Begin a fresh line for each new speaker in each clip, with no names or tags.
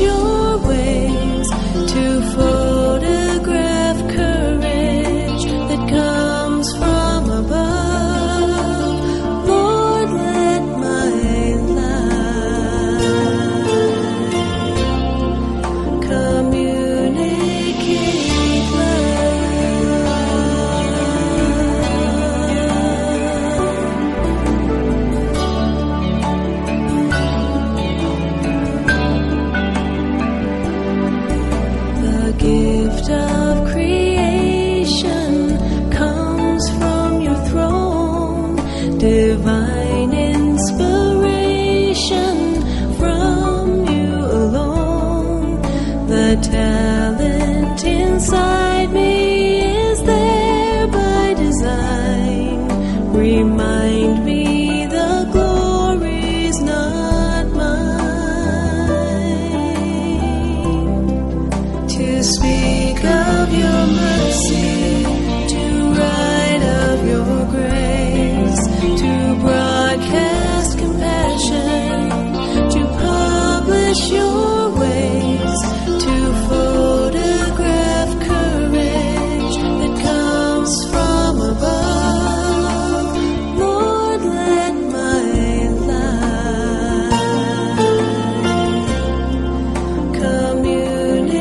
your ways, to photograph courage that comes from above. Lord, let my life communicate The gift of creation comes from your throne, divine inspiration from you alone. The talent inside me is there by design. Remind me the glory's not mine. To speak of your mercy, to write of your grace, to broadcast compassion, to publish your ways, to photograph courage that comes from above. Lord, let my life communicate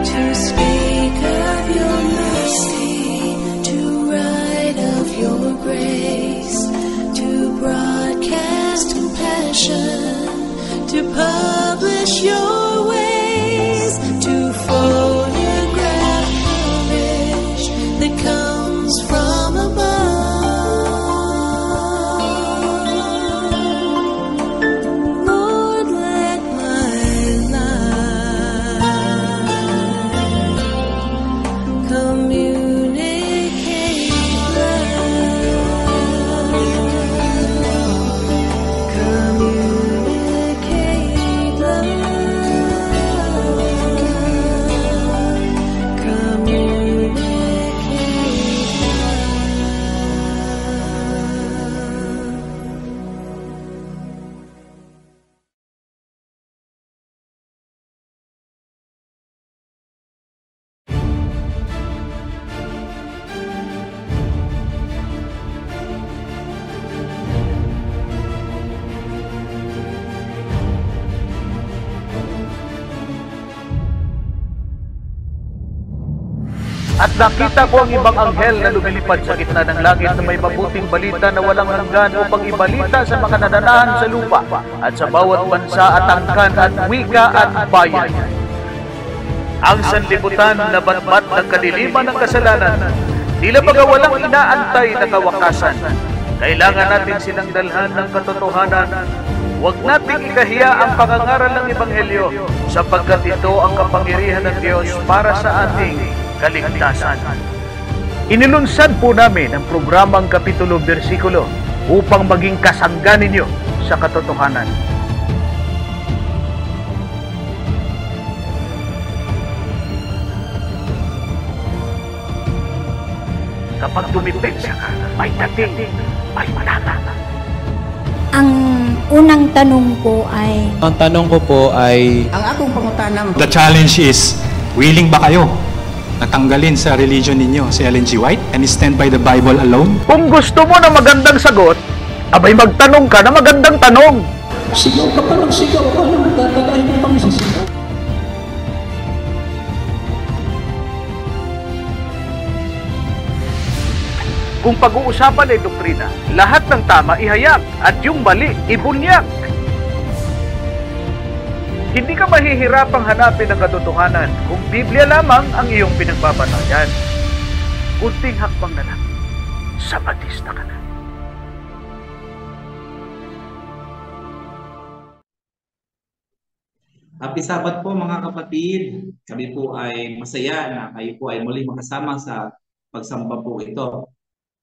to speak of your mercy, to write of your grace, to broadcast compassion, to publish your ways, to photograph courage that comes from above. Lord, let my life communicate
At nakita ko ang ibang anghel na lumilipad sa gitna ng langit na may mabuting balita na walang hanggan upang ibalita sa mga nananahan sa lupa at sa bawat bansa at angkan at wika at bayan. Ang sanlibutan na batbat ng kadiliman ng kasalanan, tila baga walang inaantay na kawakasan. Kailangan natin silang dalhan ng katotohanan. Huwag nating ikahiya ang pangangaral ng Ebanghelyo sapagkat ito ang kapangyarihan ng Diyos para sa ating kaligtasan. Inilunsad po namin ang programang Kapitulo Bersikulo upang maging kasangga ninyo sa katotohanan. Kapag tumipensya ka, may dating, may manata.
Ang unang tanong ko ay...
Ang tanong ko po ay...
Ang akong pangutanang...
The challenge is, willing ba kayo natanggalin sa religion ninyo si Ellen G. White and stand by the Bible alone?
Kung gusto mo na magandang sagot, abay magtanong ka na magandang tanong.
Sigaw ka pa ng sigaw, ano magkakakain mo pang isisigaw?
Kung pag-uusapan ay doktrina, lahat ng tama ihayak at yung mali ibunyak. Hindi ka mahihirapang hanapin ang katotohanan kung Biblia lamang ang iyong pinagbabanayan. Kunting hakbang na lang, Sabatista ka na.
Happy Sabat po mga kapatid. Kami po ay masaya na kayo po ay muling makasama sa pagsamba po ito.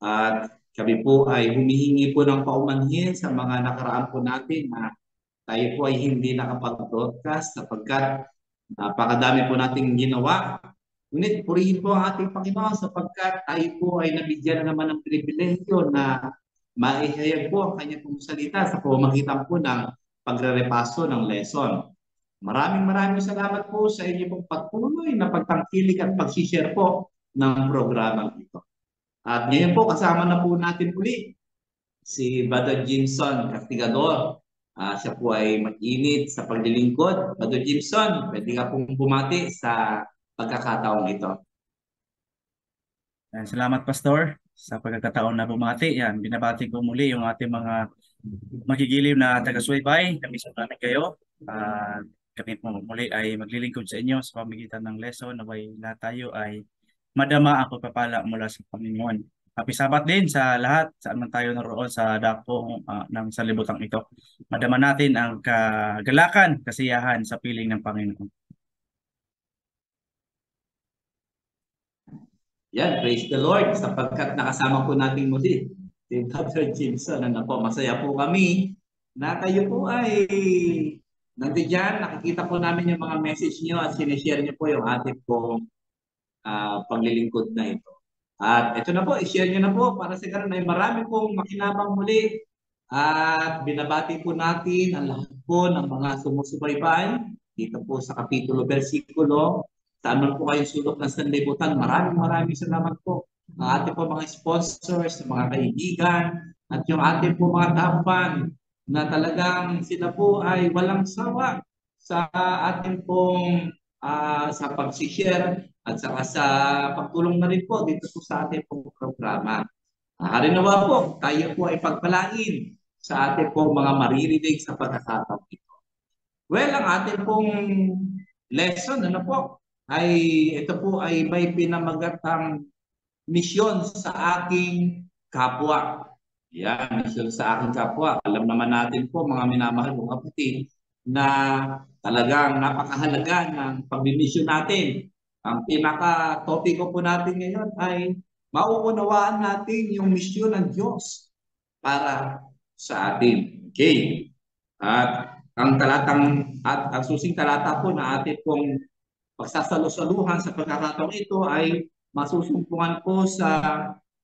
At kami po ay humihingi po ng paumanhin sa mga nakaraan po natin na tayo po ay hindi nakapag-broadcast sapagkat napakadami po nating ginawa Ngunit purihin po ang ating Panginoon sapagkat tayo po ay nabigyan na naman ng pribilehyo na maihayag po ang kanyang pong salita sa pamamagitan po ng pagre-repaso ng lesson. Maraming salamat po sa inyo pong patuloy na pagtangkilik at pag-share po ng programang ito. At ngayon po kasama na po natin uli si Brother Jimson Castigador. Siya po ay mag-init sa paglilingkod. Brother Jimson, pwede ka pong bumati sa pagkakataong ito.
Salamat, Pastor, sa pagkakataon na bumati. Yan, binabati ko muli yung ating mga magigiliw na taga-subaybay. Kami sa namin kayo. Kami po muli ay maglilingkod sa inyo sa pamamagitan ng lesson. Naway lahat tayo ay madama ang pagpapala mula sa Panginoon. Happy Sabat din sa lahat, saan man tayo naroon sa dako ng sanlibutan ito. Madama natin ang kagalakan, kasiyahan sa piling ng Panginoon.
Yan, praise the Lord sapagkat nakasama po natin muli si Brother Jimson. Masaya po kami na kayo po ay nandiyan. Nakikita po namin yung mga message nyo at sinishare nyo po yung ating pong paglilingkod na ito. At ito na po, i-share nyo na po para sa ganun ay marami pong makinabang muli. At binabati po natin ang lahat po ng mga sumusubaybay dito po sa kapitulo, versikulo. Saan man po kayo sulok ng sanlibutan, maraming salamat po. Ang ating po mga sponsors, mga kaibigan, at yung ating po mga tapan na talagang sila po ay walang sawa sa ating pong sa pag-share at saka sa pagtulong na rin po dito po sa ating pong programa. Harinawa po, tayo po ay pagpalain sa ating pong mga maririnig sa pagkakataon ito. Well, ang ating pong lesson, ito po ay may pinamagatang misyon sa aking kapwa. Yan, misyon sa aking kapwa. Alam naman natin po, mga minamahal kong kapatid, na talagang napakahalaga ng pagbimisyon natin. Ang pinaka-topiko po natin ngayon ay mauunawaan natin yung misyon ng Diyos para sa atin. Okay? At ang susing talata po na atin pong pagsasalo-saluhan sa pagkakataong ito ay masusumpungan po sa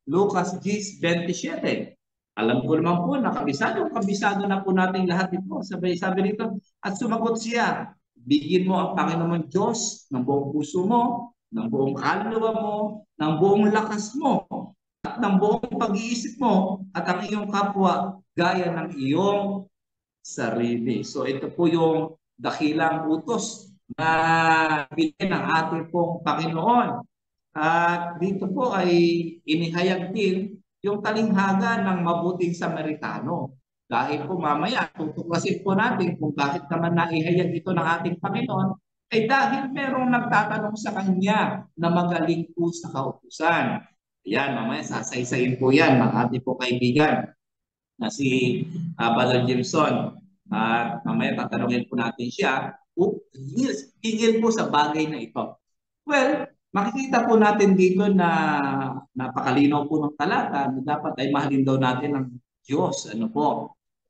Lucas 10:27. Alam ko naman po na kabisado na po natin lahat ito. Sabi nito, at sumagot siya, bigyan mo ang Panginoon Diyos ng buong puso mo, ng buong kaluluwa mo, ng buong lakas mo, at ng buong pag-iisip mo, at ang iyong kapwa gaya ng iyong sarili. So ito po yung dakilang utos na binigyan ng ating pong Panginoon. At dito po ay inihayag din yung talinghaga ng mabuting Samaritano. Dahil po mamaya, tutuklasin po natin kung bakit naman naihayag ito ng ating Panginoon, ay dahil merong nagtatanong sa kanya na magaling po sa kautusan. Ayan, mamaya sasaysayin po yan ng ating po kaibigan na si Brother Jimson. At mamaya tatanungin po natin siya hingil po sa bagay na ito. Well, makikita po natin dito na napakalinaw po ng talata na dapat ay mahalin daw natin ang Diyos.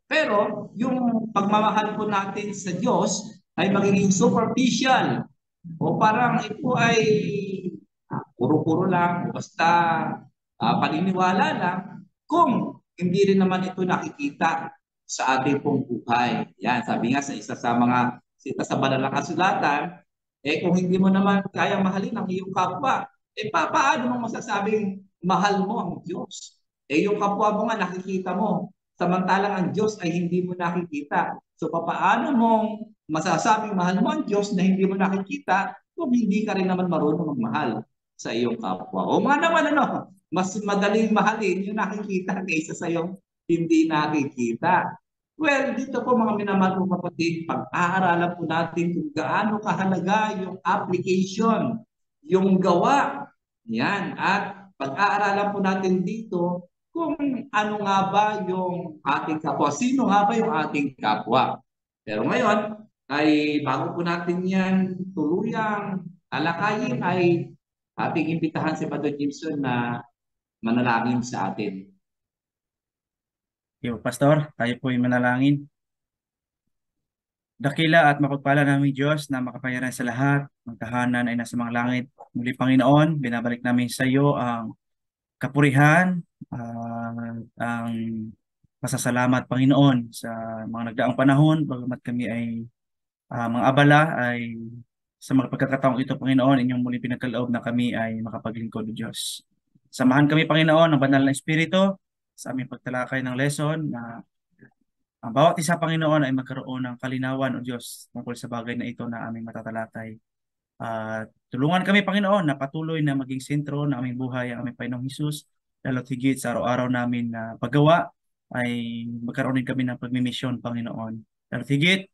Pero yung pagmamahal po natin sa Diyos ay magiging superficial o parang ito ay puro-puro lang, basta paniniwala lang kung hindi rin naman ito nakikita sa ating pong buhay. Yan, sabi nga sa isa sa mga sa banal na kasulatan, kung hindi mo naman kaya mahalin ang iyong kapwa, paano mo masasabing mahal mo ang Diyos? Yung kapwa mo nga nakikita mo, samantalang ang Diyos ay hindi mo nakikita. So paano mong masasabing mahal mo ang Diyos na hindi mo nakikita kung hindi ka rin naman marunong magmahal sa iyong kapwa? O mga naman mas madaling mahalin yung nakikita kaysa sa iyong hindi nakikita. Well, dito po mga minamahal kong kapatid, pag-aaralan po natin kung gaano kahalaga yung application, yung gawa. Yan. At pag-aaralan po natin dito kung ano nga ba yung ating kapwa. Sino nga ba yung ating kapwa? Pero ngayon, ay bago po natin yan tuluyang alakayin, ay ating imbitahan si Brother Jimson na manalangin sa atin.
Pastor, tayo po ay manalangin. Dakila at mapagpala namin Diyos na makapangyarihan sa lahat, ang tahanan ay nasa mga langit. Muli Panginoon, binabalik namin sa iyo ang kapurihan, ang pasasalamat Panginoon sa mga nagdaang panahon, bagamat kami ay mga abala ay sa mga pagkakataong ito Panginoon, inyong muli pinagkaloob na kami ay makapaglingkod Diyos. Samahan kami Panginoon ng banal na Espiritu sa aming pagtalakay ng lesson na ang bawat isa Panginoon ay magkaroon ng kalinawan o Diyos tungkol sa bagay na ito na aming matatalakay. Tulungan kami Panginoon na patuloy na maging sentro ng aming buhay ang aming Panginoong Hesus, lalo't higit sa araw-araw namin na paggawa ay magkaroon din kami ng pagmimisyon Panginoon. Lalo't higit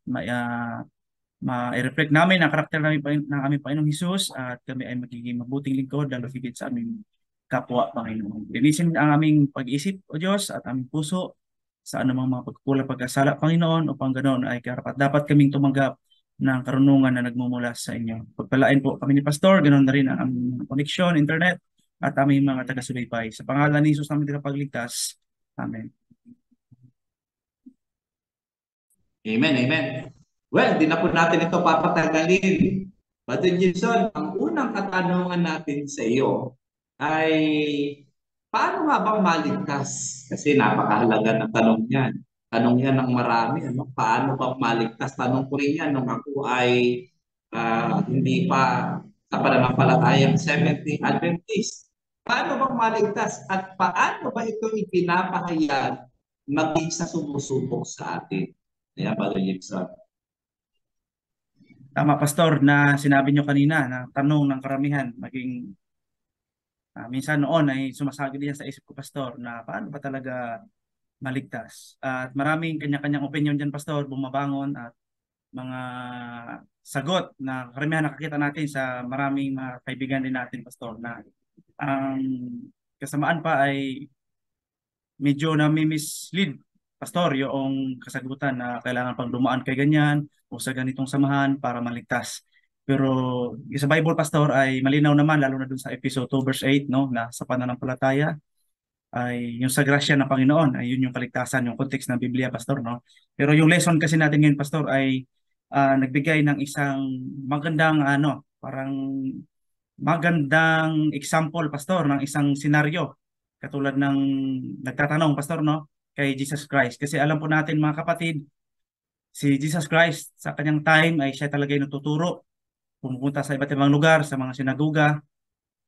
ma-reflect namin ang karakter ng aming Panginoong Hesus at kami ay magiging mabuting lingkod lalo't higit sa aming kapwa Panginoon. Linisin ang aming pag-isip o Diyos at aming puso sa anumang mga pagkukulang pag-asala, Panginoon, upang ganoon ay dapat kaming tumanggap ng karunungan na nagmumula sa inyo. Pagpalain po kami ni Pastor, ganoon na rin ang aming koneksyon, internet, at aming mga taga-subaybay. Sa pangalan ni Jesus namin tagapagligtas. Amen.
Amen, amen. Well, di na po natin ito papatagalin. Brother Jason, ang unang katanungan natin sa iyo ay paano nga bang maligtas? Kasi napakahalaga ng tanong yan. Tanong yan ng marami. Paano bang maligtas? Tanong ko rin yan nung ako ay hindi pa sa pananampalatayang Seventh-day Adventist. Paano bang maligtas? At paano ba ito ipinapahayag maging sa sumusubok sa atin? Ayan, Brother Gibson.
Tama, Pastor, na sinabi nyo kanina na tanong ng karamihan, maging minsan noon ay sumasagid diyan sa isip ko, Pastor, na paano ba talaga maligtas? At maraming kanya-kanyang opinion diyan, Pastor, bumabangon at mga sagot na karamihan nakakita natin sa maraming mga kaibigan din natin, Pastor, na ang kasamaan pa ay medyo nami-mislead, Pastor, yung kasagutan na kailangan pang dumaan kay ganyan o sa ganitong samahan para maligtas. Pero sa Bible, Pastor, ay malinaw naman, lalo na dun sa episode 2 verse 8, no, na sa pananampalataya ay yung sa grasya ng Panginoon ay yun yung kaligtasan, yung context ng Biblia, Pastor, no. Pero yung lesson kasi natin ngayon, Pastor, ay nagbigay ng isang magandang parang magandang example, Pastor, ng isang senaryo katulad ng nagtatanong, Pastor, no, kay Jesus Christ. Kasi alam po natin, mga kapatid, si Jesus Christ sa kanyang time ay siya talaga yung natuturo, pumupunta sa iba't ibang lugar, sa mga sinagoga,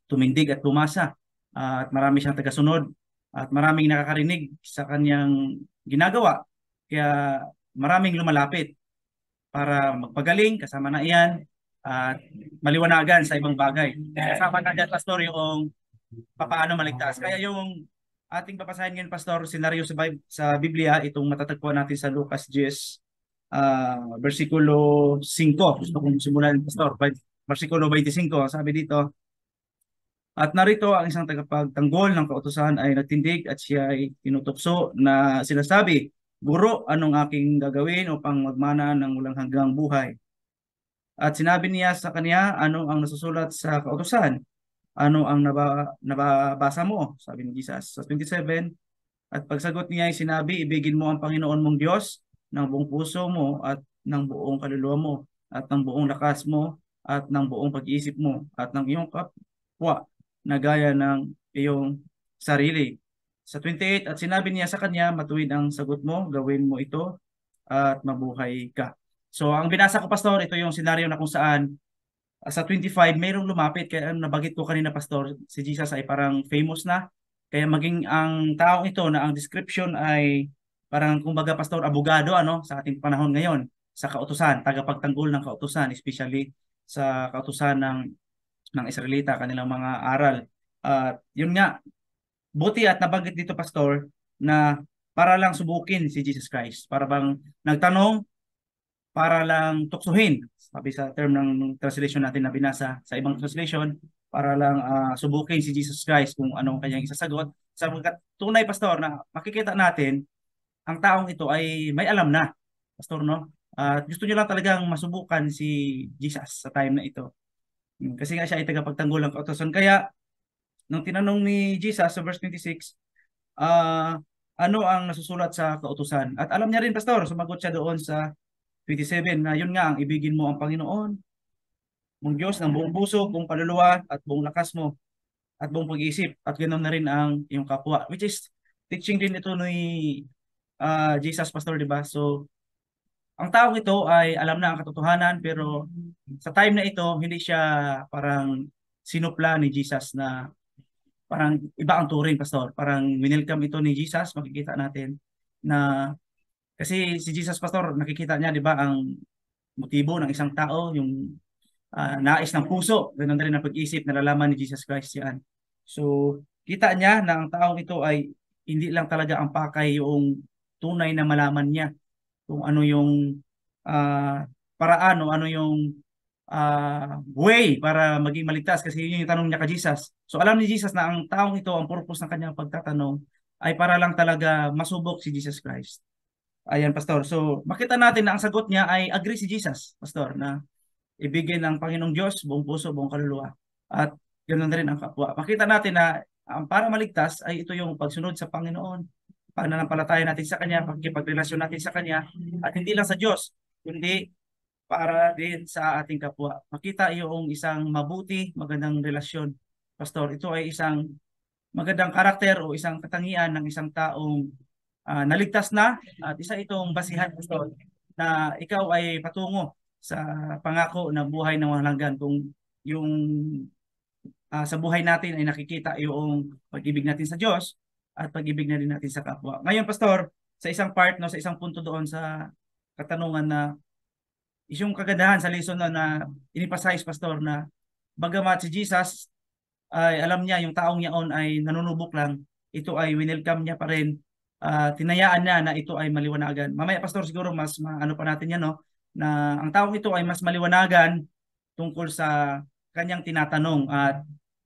tumindig at bumasa. At marami siyang tagasunod at maraming nakakarinig sa kanyang ginagawa. Kaya maraming lumalapit para magpagaling, kasama na iyan, at maliwanagan sa ibang bagay. Kasama na dyan, Pastor, yung paano maligtas. Kaya yung ating papasahin ngayon, Pastor, senaryo sa Biblia, itong matatagpuan natin sa Lucas 10, versikulo 5. Gusto kong simulan, Pastor. Versikulo 25, sabi dito, at narito ang isang tagapagtanggol ng kautusan ay nagtindig at siya ay tinutokso na sinasabi, Guro, anong aking gagawin upang magmana ng walang hanggang buhay? At sinabi niya sa kanya, ano ang nasusulat sa kautusan? Ano ang nababasa mo? Sabi ni Jesus sa 27. At pagsagot niya ay sinabi, ibigin mo ang Panginoon mong Diyos ng buong puso mo at ng buong kaluluwa mo at ng buong lakas mo at ng buong pag-iisip mo at ng iyong kapwa na gaya ng iyong sarili. Sa 28, at sinabi niya sa kanya, matuwid ang sagot mo, gawin mo ito at mabuhay ka. So ang binasa ko, Pastor, ito yung senaryo na kung saan sa 25, mayroong lumapit. Kaya nabagit ko kanina, Pastor, si Jesus ay parang famous na. Kaya maging ang taong ito na ang description ay parang kumbaga, Pastor, abogado sa ating panahon ngayon sa kautusan, tagapagtanggol ng kautusan, especially sa kautusan ng Israelita, kanilang mga aral. Yun nga, buti at nabanggit dito, Pastor, na para lang subukin si Jesus Christ. Para bang nagtanong, para lang tuksuhin. Sabi sa term ng translation natin na binasa sa ibang translation, para lang subukin si Jesus Christ kung anong kanyang isasagot. Sapagkat tunay, Pastor, na makikita natin, ang taong ito ay may alam na, Pastor, no? At gusto niyo lang talagang masubukan si Jesus sa time na ito. Kasi nga siya ay tagapagtanggol ng kautusan. Kaya, nung tinanong ni Jesus sa verse 26, ano ang nasusulat sa kautusan? At alam niya rin, Pastor, sumagot siya doon sa 27 na yun nga ang ibigin mo ang Panginoon mong Diyos ng buong puso, buong kaluluwa at buong lakas mo at buong pag-iisip at ganoon na rin ang iyong kapwa, which is teaching din ito ni Jesus, Pastor, di ba? So ang taong ito ay alam na ang katotohanan, pero sa time na ito hindi siya parang sinupla ni Jesus na parang iba ang turing, Pastor. Parang winelcome ito ni Jesus, makikita natin na kasi si Jesus, Pastor, nakikita niya, di ba, ang motibo ng isang tao, yung nais ng puso, ganun na rin ang pag-isip, nalalaman ni Jesus Christ yan. So, kita niya na ang taong ito ay hindi lang talaga ang pakay yung tunay na malaman niya kung ano yung paraan o ano yung way para maging maligtas, kasi yun yung tanong niya kay Jesus. So, alam ni Jesus na ang taong ito, ang purpose ng kanyang pagtatanong ay para lang talaga masubok si Jesus Christ. Ayan, Pastor. So, makita natin na ang sagot niya ay agree si Jesus, Pastor, na ibigay ng Panginoong Diyos buong puso, buong kaluluwa. At ganoon na rin ang kapwa. Makita natin na para maligtas ay ito yung pagsunod sa Panginoon, pananampalataya natin sa Kanya, pagkipagrelasyon natin sa Kanya, at hindi lang sa Diyos, kundi para din sa ating kapwa. Makita yung isang mabuti, magandang relasyon, Pastor. Ito ay isang magandang karakter o isang katangian ng isang taong naligtas na, at isa itong basihan, Pastor, na ikaw ay patungo sa pangako na buhay ng walang hanggan. Kung yung sa buhay natin ay nakikita yung pag-ibig natin sa Diyos at pag-ibig na rin natin sa kapwa. Ngayon, Pastor, sa isang part, no, sa isang punto doon sa katanungan na yung kagandahan sa lesson na in-emphasize, Pastor, na bagamat si Jesus ay alam niya yung taong yaon ay nanunubok lang, ito ay winelcome niya pa rin. Tinayaan niya na ito ay maliwanagan. Mamaya, Pastor, siguro mas ano pa natin yan, no? Na ang taong ito ay mas maliwanagan tungkol sa kanyang tinatanong, at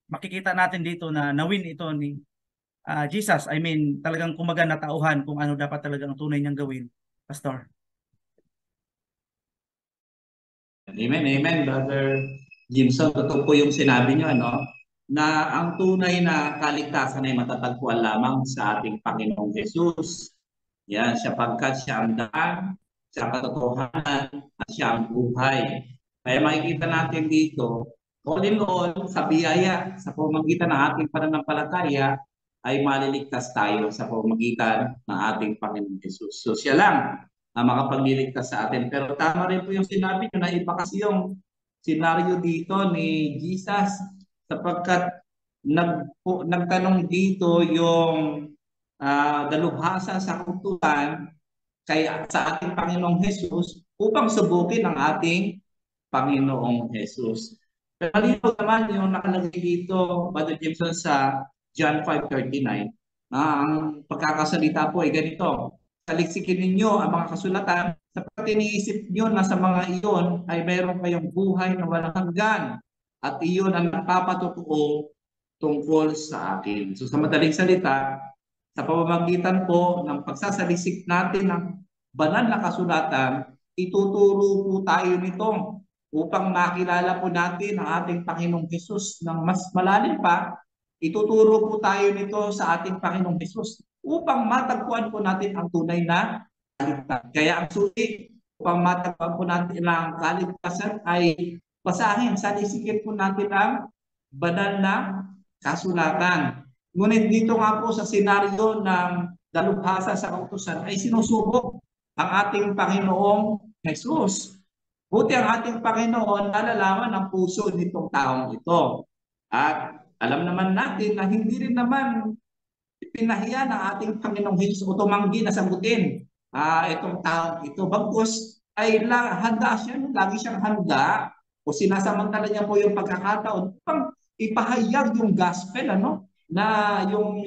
makikita natin dito na nawin ito ni Jesus. I mean, talagang kumaga na tauhan kung ano dapat talagang tunay niyang gawin, Pastor.
Amen, amen, Brother Jimson. Totoo po yung sinabi niyo, ano, na ang tunay na kaligtasan ay matatagpuan lamang sa ating Panginoong Jesus. Yan, sapagkat siya ang daan, siya ang katotohanan, at siya ang buhay. Kaya makikita natin dito, all in all, sa biyaya, sa pamamagitan ng ating pananampalataya, ay maliligtas tayo sa pamamagitan ng ating Panginoong Jesus. So siya lang ang makapagliligtas sa atin. Pero tama rin po yung sinabi nyo na iba kasi yung senaryo dito ni Jesus, sapagkat nagtanong dito yung dalubhasa sa kautusan kaya sa ating Panginoong Jesus upang subukin ang ating Panginoong Jesus. Pero malinaw naman yung nakalagay dito, Brother Jimson, sa John 5:39, ang pagkakasalita po ay ganito: saliksikin ninyo ang mga kasulatan sapagkat iniisip nyo na sa mga iyon ay mayroon kayong buhay na walang hanggan, at iyon ang nagpapatotoo tungkol sa akin. So sa madaling salita, sa pamamagitan po ng pagsasalisik natin ng banal na kasulatan, ituturo po tayo nito upang makilala po natin ang ating Panginoong Jesus ng mas malalim pa. Ituturo po tayo nito sa ating Panginoong Jesus upang matagpuan po natin ang tunay na kaligtasan. Kaya ang sulit upang matagpuan po natin ang kaligtasan ay basahin, salisikin po natin ang banal na kasulatan. Ngunit dito nga po sa senaryo ng dalubhasa sa kautusan ay sinusubok ang ating Panginoong Jesus. Buti ang ating Panginoon nalalaman ang puso nitong taong ito. At alam naman natin na hindi rin naman pinahiya ng ating Panginoong Jesus o tumanggi na sagutin itong taong ito. Bagkus ay handa siya, lagi siyang handa o sinasamantala niya po yung pagkakataon upang ipahayag yung gospel, na yung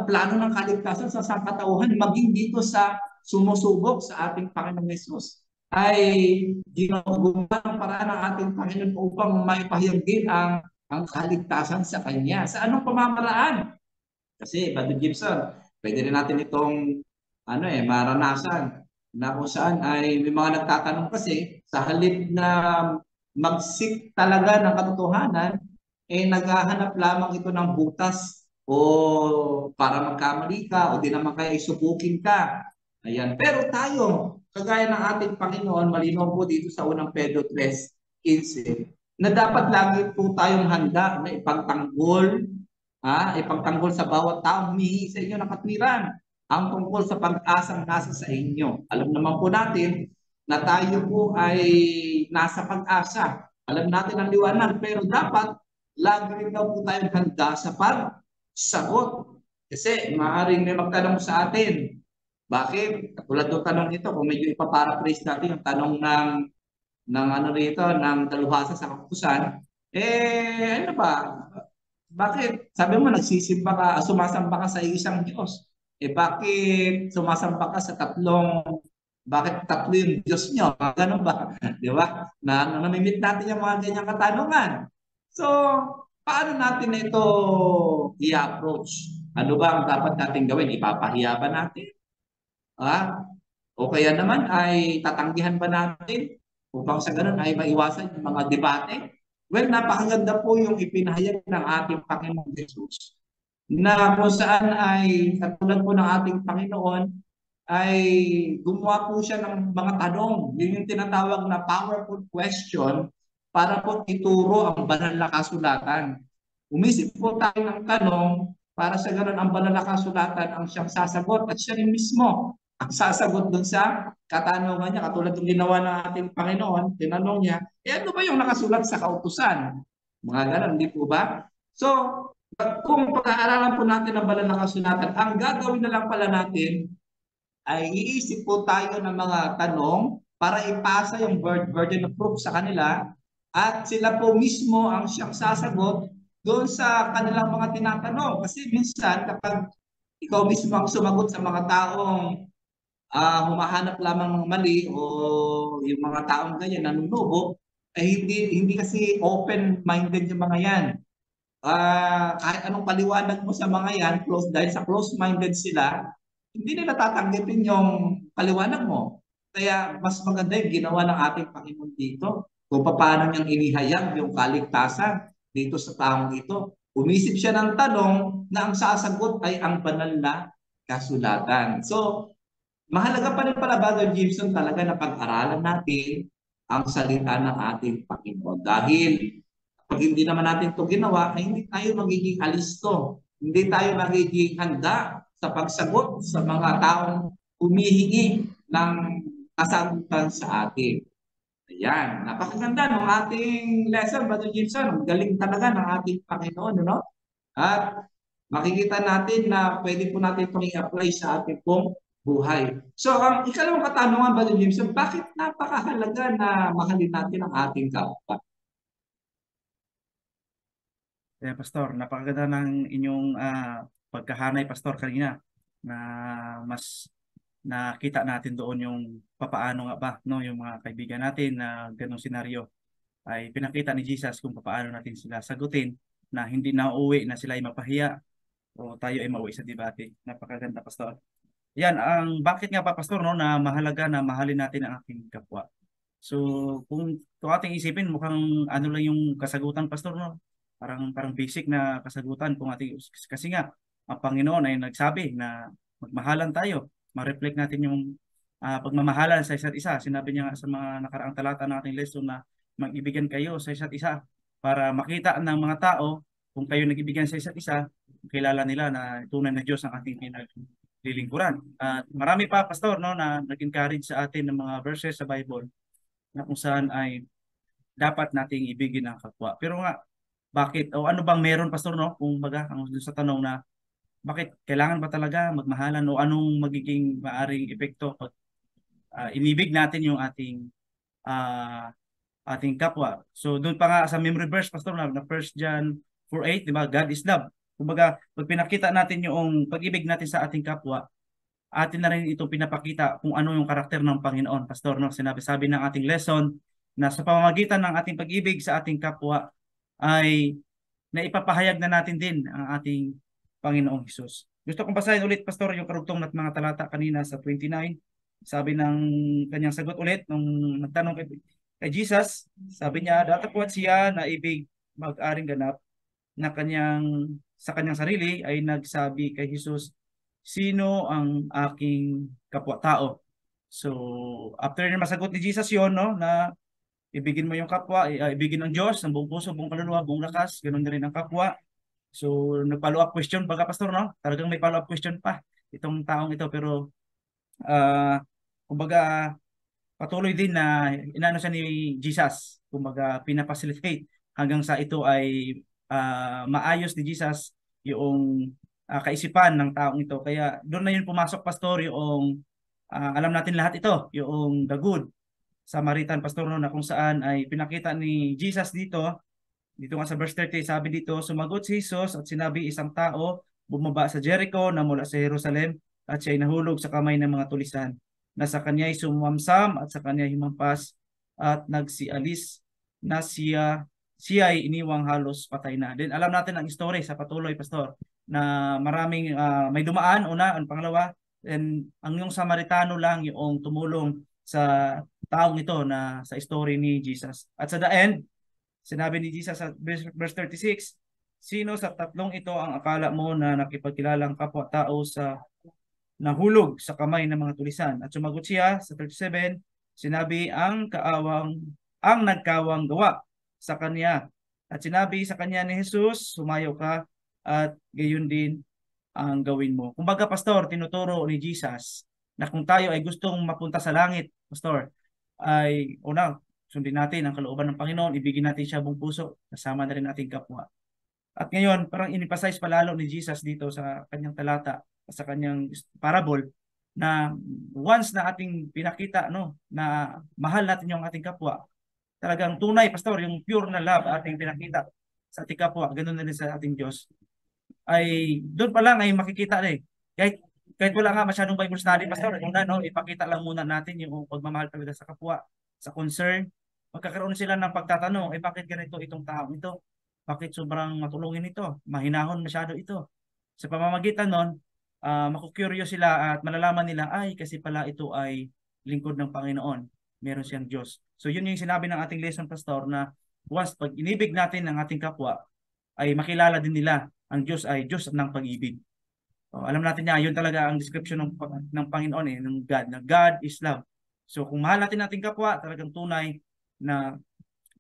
plano ng kaligtasan sa sangkatauhan maging dito sa sumusubok sa ating Panginoong Jesus. Ay ginagawa ng paraan ng ating Panginoon upang maipahayag din ang kaligtasan sa Kanya. Sa anong pamamaraan? Kasi, Brother Gibson, pwede rin natin itong maranasan na kung saan ay may mga nagtatanong kasi sa halip na magsik talaga ng katotohanan, naghahanap lamang ito ng butas o para magkamali ka o di naman kaya isubukin ka. Ayan. Pero tayo, kagaya ng ating Panginoon, malinaw po dito sa unang Pedro 3:15, na dapat lagi po tayong handa na ipagtanggol, ipagtanggol sa bawat taong humihingi sa inyo ng katwiran ang tungkol sa pag-asang nasa sa inyo. Alam naman po natin na tayo po ay nasa pag-asa. Alam natin ang liwanag, pero dapat lagi rin daw po tayong handa sa pagsagot. Kasi maaaring may magtanong sa atin, bakit? Katulad ng tanong ito, kung medyo ipaparaphrase natin yung tanong ng ano rito, ng dalubhasa sa kaputusan, ano ba? Bakit? Sabi mo, nagsisimba ka, sumasamba ka sa isang Diyos. Bakit sumasamba ka sa bakit tatlo yung Diyos nyo? Ganun ba? Di ba? Namimit natin yung mga ganyang katanungan. So, paano natin ito i-approach? Ano ba ang dapat natin gawin? Ipapahiya ba natin? O kaya naman ay tatanggihan ba natin upang sa ganun ay maiwasan yung mga debate? Well, napakaganda po yung ipinahayag ng ating Panginoon Jesus na kung saan ay katulad po ng ating Panginoon ay gumawa po siya ng mga tanong. Yun yung tinatawag na powerful question para po ituro ang banal na kasulatan. Umisip po tayo ng tanong para sa ganun ang banal na kasulatan ang siyang sasagot at siya rin mismo ang sasagot dun sa katanungan niya. Katulad ng ginawa ng ating Panginoon, tinanong niya, ano ba yung nakasulat sa kautusan? Mga ganun, di po ba? So, kung pag-aaralan po natin ang banal na kasulatan, ang gagawin na lang pala natin ay iisip po tayo ng mga tanong para ipasa yung burden of proof sa kanila at sila po mismo ang siyang sasagot doon sa kanilang mga tinatanong. Kasi minsan kapag ikaw mismo ang sumagot sa mga taong humahanap lamang ng mali o yung mga taong ganyan nanunubo, ay hindi kasi open-minded yung mga yan. Kahit anong paliwanag mo sa mga yan, dahil sa close-minded sila, hindi nila tatanggapin yung paliwanag mo. Kaya mas maganda yung ginawa ng ating Panginoon dito kung paano niyang inihayag yung kaligtasan dito sa taong ito. Umisip siya ng tanong na ang sasagot ay ang banal na kasulatan. So, mahalaga pa rin pala, Brother Gibson, talaga na pag-aralan natin ang salita ng ating Panginoon. Dahil pag hindi naman natin ito ginawa, ay hindi tayo magiging alisto. Hindi tayo magiging handa sa pagsagot sa mga taong humihingi ng kasagutan sa atin. Ayan, napakaganda ng ating lesson, Brother Gibson. Ang galing talaga ng ating Panginoon, no? At makikita natin na pwede po natin itong i-apply sa ating pong buhay. So, ang ikalawang katanungan, Brother Gibson, bakit napakahalaga na mahalin natin ang ating kapwa?
Pastor, napakaganda ng inyong pagkahanay, Pastor, kanina na mas nakita natin doon yung papaano nga ba, no, yung mga kaibigan natin na ganong senaryo ay pinakita ni Jesus kung paano natin sila sagutin na hindi na uuwi na sila ay mapahiya o tayo ay mauwi sa debate. Napakaganda, Pastor. Yan, ang bakit nga pa, Pastor, no, na mahalaga na mahalin natin ang ating kapwa. So, kung ating isipin, mukhang ano lang yung kasagutan, Pastor, no? Parang basic na kasagutan kung ating, kasi nga, ang Panginoon ay nagsabi na magmahalan tayo. Ma-reflect natin yung pagmamahalan sa isa't isa. Sinabi niya nga sa mga nakaraang talata ng ating lesson na mag-ibigan kayo sa isa't isa para makita ng mga tao kung kayo nag-ibigan sa isa't isa, kilala nila na tunay na Diyos ang ating lilingkuran. At marami pa, Pastor, no, na nag-encourage sa atin ng mga verses sa Bible na kung saan ay dapat nating ibigin ang kapwa. Pero nga, bakit o ano bang meron, Pastor, no? Kung baga ang sa tanong na bakit kailangan ba talaga magmahalan o anong magiging maaring epekto pag inibig natin yung ating kapwa. So doon pa nga sa memory verse, Pastor, na 1 John 4:8, di ba? God is love. Kumbaga, pag pinakita natin yung pag-ibig natin sa ating kapwa, atin na rin itong pinapakita kung ano yung karakter ng Panginoon, Pastor, no? Sinabi ng ating lesson na sa pamamagitan ng ating pag-ibig sa ating kapwa ay naipapahayag na natin din ang ating Panginoong Hesus. Gusto kong basahin ulit, Pastor, yung karugtong at mga talata kanina sa 29. Sabi ng kanyang sagot ulit nung nagtanong kay Jesus, sabi niya, datapwat siya na ibig mag-aring ganap na sa kanyang sarili ay nagsabi kay Jesus, sino ang aking kapwa-tao? So, after na masagot ni Jesus yon, no, na ibigin mo yung kapwa, ibigin ng Diyos, ng buong puso, buong kaluluwa, buong lakas, ganoon din rin ang kapwa. So, nag-follow up question pagka pastor, no? Talagang may follow up question pa itong taong ito, pero kumbaga patuloy din na inaano siya ni Jesus, kumbaga pinapacilitate hanggang sa ito ay maayos ni Jesus yung kaisipan ng taong ito. Kaya doon na yun pumasok, pastor, yung alam natin lahat ito, yung the good Samaritan, pastor, no, na kung saan ay pinakita ni Jesus dito nga sa verse 30, sabi dito, sumagot si Jesus at sinabi, isang tao bumaba sa Jericho na mula sa Jerusalem at siya'y nahulog sa kamay ng mga tulisan, na sa kanya'y sumamsam at sa kanya'y humampas at nagsialis na siya'y iniwang halos patay na. Then alam natin ang story sa patuloy, pastor, na maraming may dumaan, una, ang pangalawa, and ang yung Samaritano lang yung tumulong sa taong ito na sa story ni Jesus. At sa the end, sinabi ni Jesus sa verse 36, sino sa tatlong ito ang akala mo na nakipagkilalang kapwa-tao sa nahulog sa kamay ng mga tulisan? At sumagot siya sa 37, sinabi ang nagkawang gawa sa kanya. At sinabi sa kanya ni Jesus, sumayo ka at gayon din ang gawin mo. Kumbaga, pastor, tinuturo ni Jesus na kung tayo ay gustong mapunta sa langit, pastor, ay una, sundin natin ang kalooban ng Panginoon, ibigin natin siya buong puso, kasama na rin ating kapwa. At ngayon, parang in-emphasize palalo ni Jesus dito sa kanyang talata, sa kanyang parable, na once na ating pinakita, no, na mahal natin yung ating kapwa, talagang tunay, pastor, yung pure na love ating pinakita sa ating kapwa, ganoon na rin sa ating Diyos, ay doon pa lang ay makikita na eh. Kahit wala nga masyadong Bible study, pastor, una, no, ipakita lang muna natin yung pagmamahal talaga sa kapwa, sa concern. Magkakaroon sila ng pagtatanong, bakit ganito itong taong ito? Bakit sobrang matulungin ito? Mahinahon masyado ito. Sa pamamagitan nun, makukuryo sila at malalaman nila, ay kasi pala ito ay lingkod ng Panginoon. Meron siyang Diyos. So yun yung sinabi ng ating lesson, pastor, na once pag inibig natin ng ating kapwa, ay makilala din nila ang Diyos ay Diyos ng pag-ibig. Alam natin niya, yun talaga ang description ng Panginoon ng God, na God is love. So kung mahal natin ating kapwa, talagang tunay na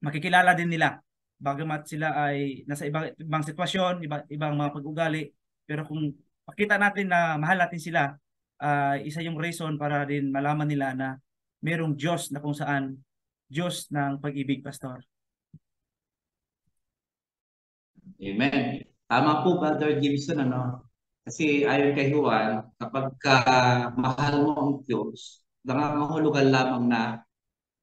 makikilala din nila. Bagamat sila ay nasa ibang sitwasyon, ibang mga pag-ugali, pero kung makita natin na mahal natin sila, isa yung reason para din malaman nila na merong Diyos na kung saan Diyos ng pag-ibig, pastor.
Amen. Tama po, Brother Gibson, ano? Kasi ayon kay Juan, kapag mahal mo ang Diyos, nangangahulugan lamang na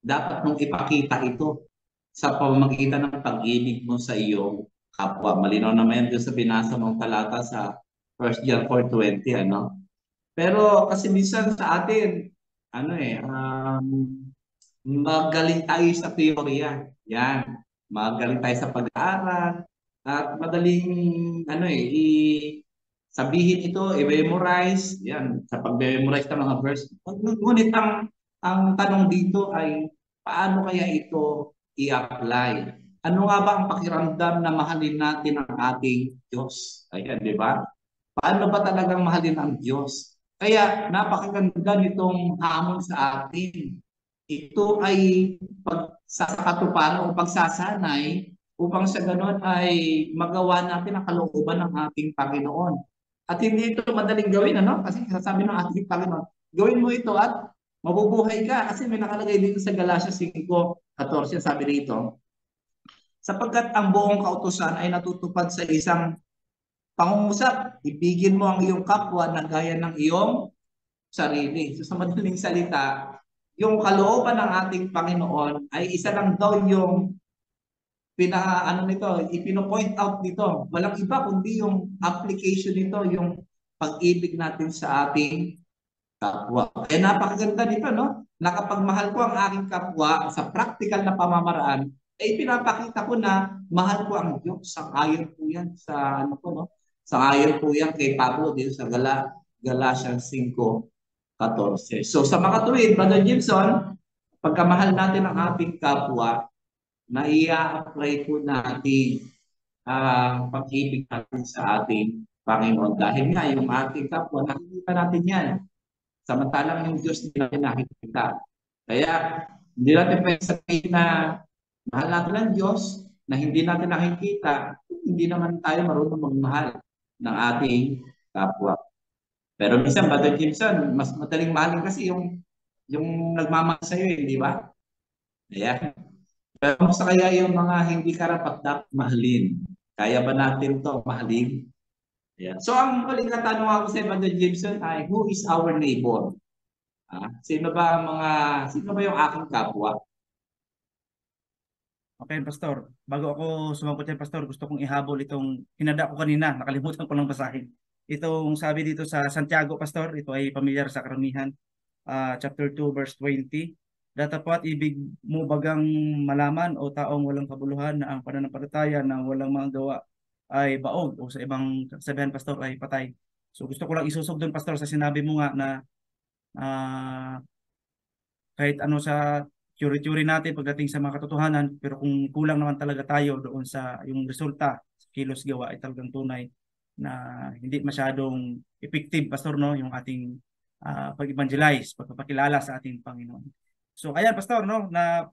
dapat mong ipakita ito sa pamamagitan ng pag-ibig mo sa iyong kapwa. Malinaw naman yan doon sa binasa mong talata sa 1 John 4:20, ano? Pero kasi minsan sa atin, magaling tayo sa teorya. Yan. Magaling tayo sa pag-aaral. At madaling, sabihin ito, i-memorize. Yan. Sa pag-memorize ng mga verse. Ngunit ang tanong dito ay, paano kaya ito i-apply? Ano nga ba ang pakiramdam na mahalin natin ang ating Diyos? Ayan, di ba? Paano ba talagang mahalin ang Diyos? Kaya napakaganda nitong hamon sa atin. Ito ay pagsasakatuparan o pagsasanay upang sa ganon ay magawa natin ang kalooban ng ating Panginoon. At hindi ito madaling gawin, ano? Kasi sasabi ng ating Panginoon, gawin mo ito at mabubuhay ka. Kasi may nakalagay dito sa Galatians 5:14, sabi dito, sapagkat ang buong kautusan ay natutupad sa isang pangungusap, ibigin mo ang iyong kapwa na gaya ng iyong sarili. So sa madaling salita, yung kalooban ng ating Panginoon ay isa lang daw yung ipino-point out nito. Walang iba kundi yung application nito, yung pag-ibig natin sa ating kapwa. Kaya napakaganda nito, no? Na kapag mahal ko ang aking kapwa sa practical na pamamaraan, ay pinapakita ko na mahal ko ang Diyos. Sang-ayon po yan sa Sang-ayon po yan kay Pablo dito sa Galatians 5:14. So sa mga tuwid, Brother Gibson, pagkamahal natin ang ating kapwa, na i-apply po natin pag-ibig natin sa ating Panginoon. Dahil nga yung ating kapwa, nakikita natin yan Samantalang yung Diyos hindi natin nakikita. Kaya hindi natin pwede sabihin na mahal natin ang Diyos na hindi natin nakikita, hindi naman tayo marunong magmahal ng ating kapwa. Pero minsan, Brother Jimson, mas madaling mahalin kasi yung nagmamahal sa'yo, di ba? Ayan. Pero kamusta kaya yung mga hindi karapat-dapat mahalin? Kaya ba natin to mahalin? Ayan. So ang huling katanungan ko sa Brother Jimson ay, who is our neighbor? Sino ba yung aking kapwa?
Okay, Pastor. Bago ako sumagot yan, Pastor, gusto kong ihabol itong hinada ko kanina. Nakalimutan ko lang basahin. Itong sabi dito sa Santiago, Pastor, ito ay pamilyar sa karamihan. Chapter 2, verse 20. Datapat ibig mo bagang malaman o taong walang kabuluhan na ang pananampalataya na walang mga gawa ay baog o sa ibang kasabihan, Pastor, ay patay. So gusto ko lang isusog doon, Pastor, sa sinabi mo nga na kahit ano sa theory natin pagdating sa mga katotohanan, pero kung kulang naman talaga tayo doon sa yung resulta, kilos gawa ay talagang tunay na hindi masyadong effective, Pastor, no, yung ating pag-evangelize, pagpapakilala sa ating Panginoon. So ayan, Pastor, no, na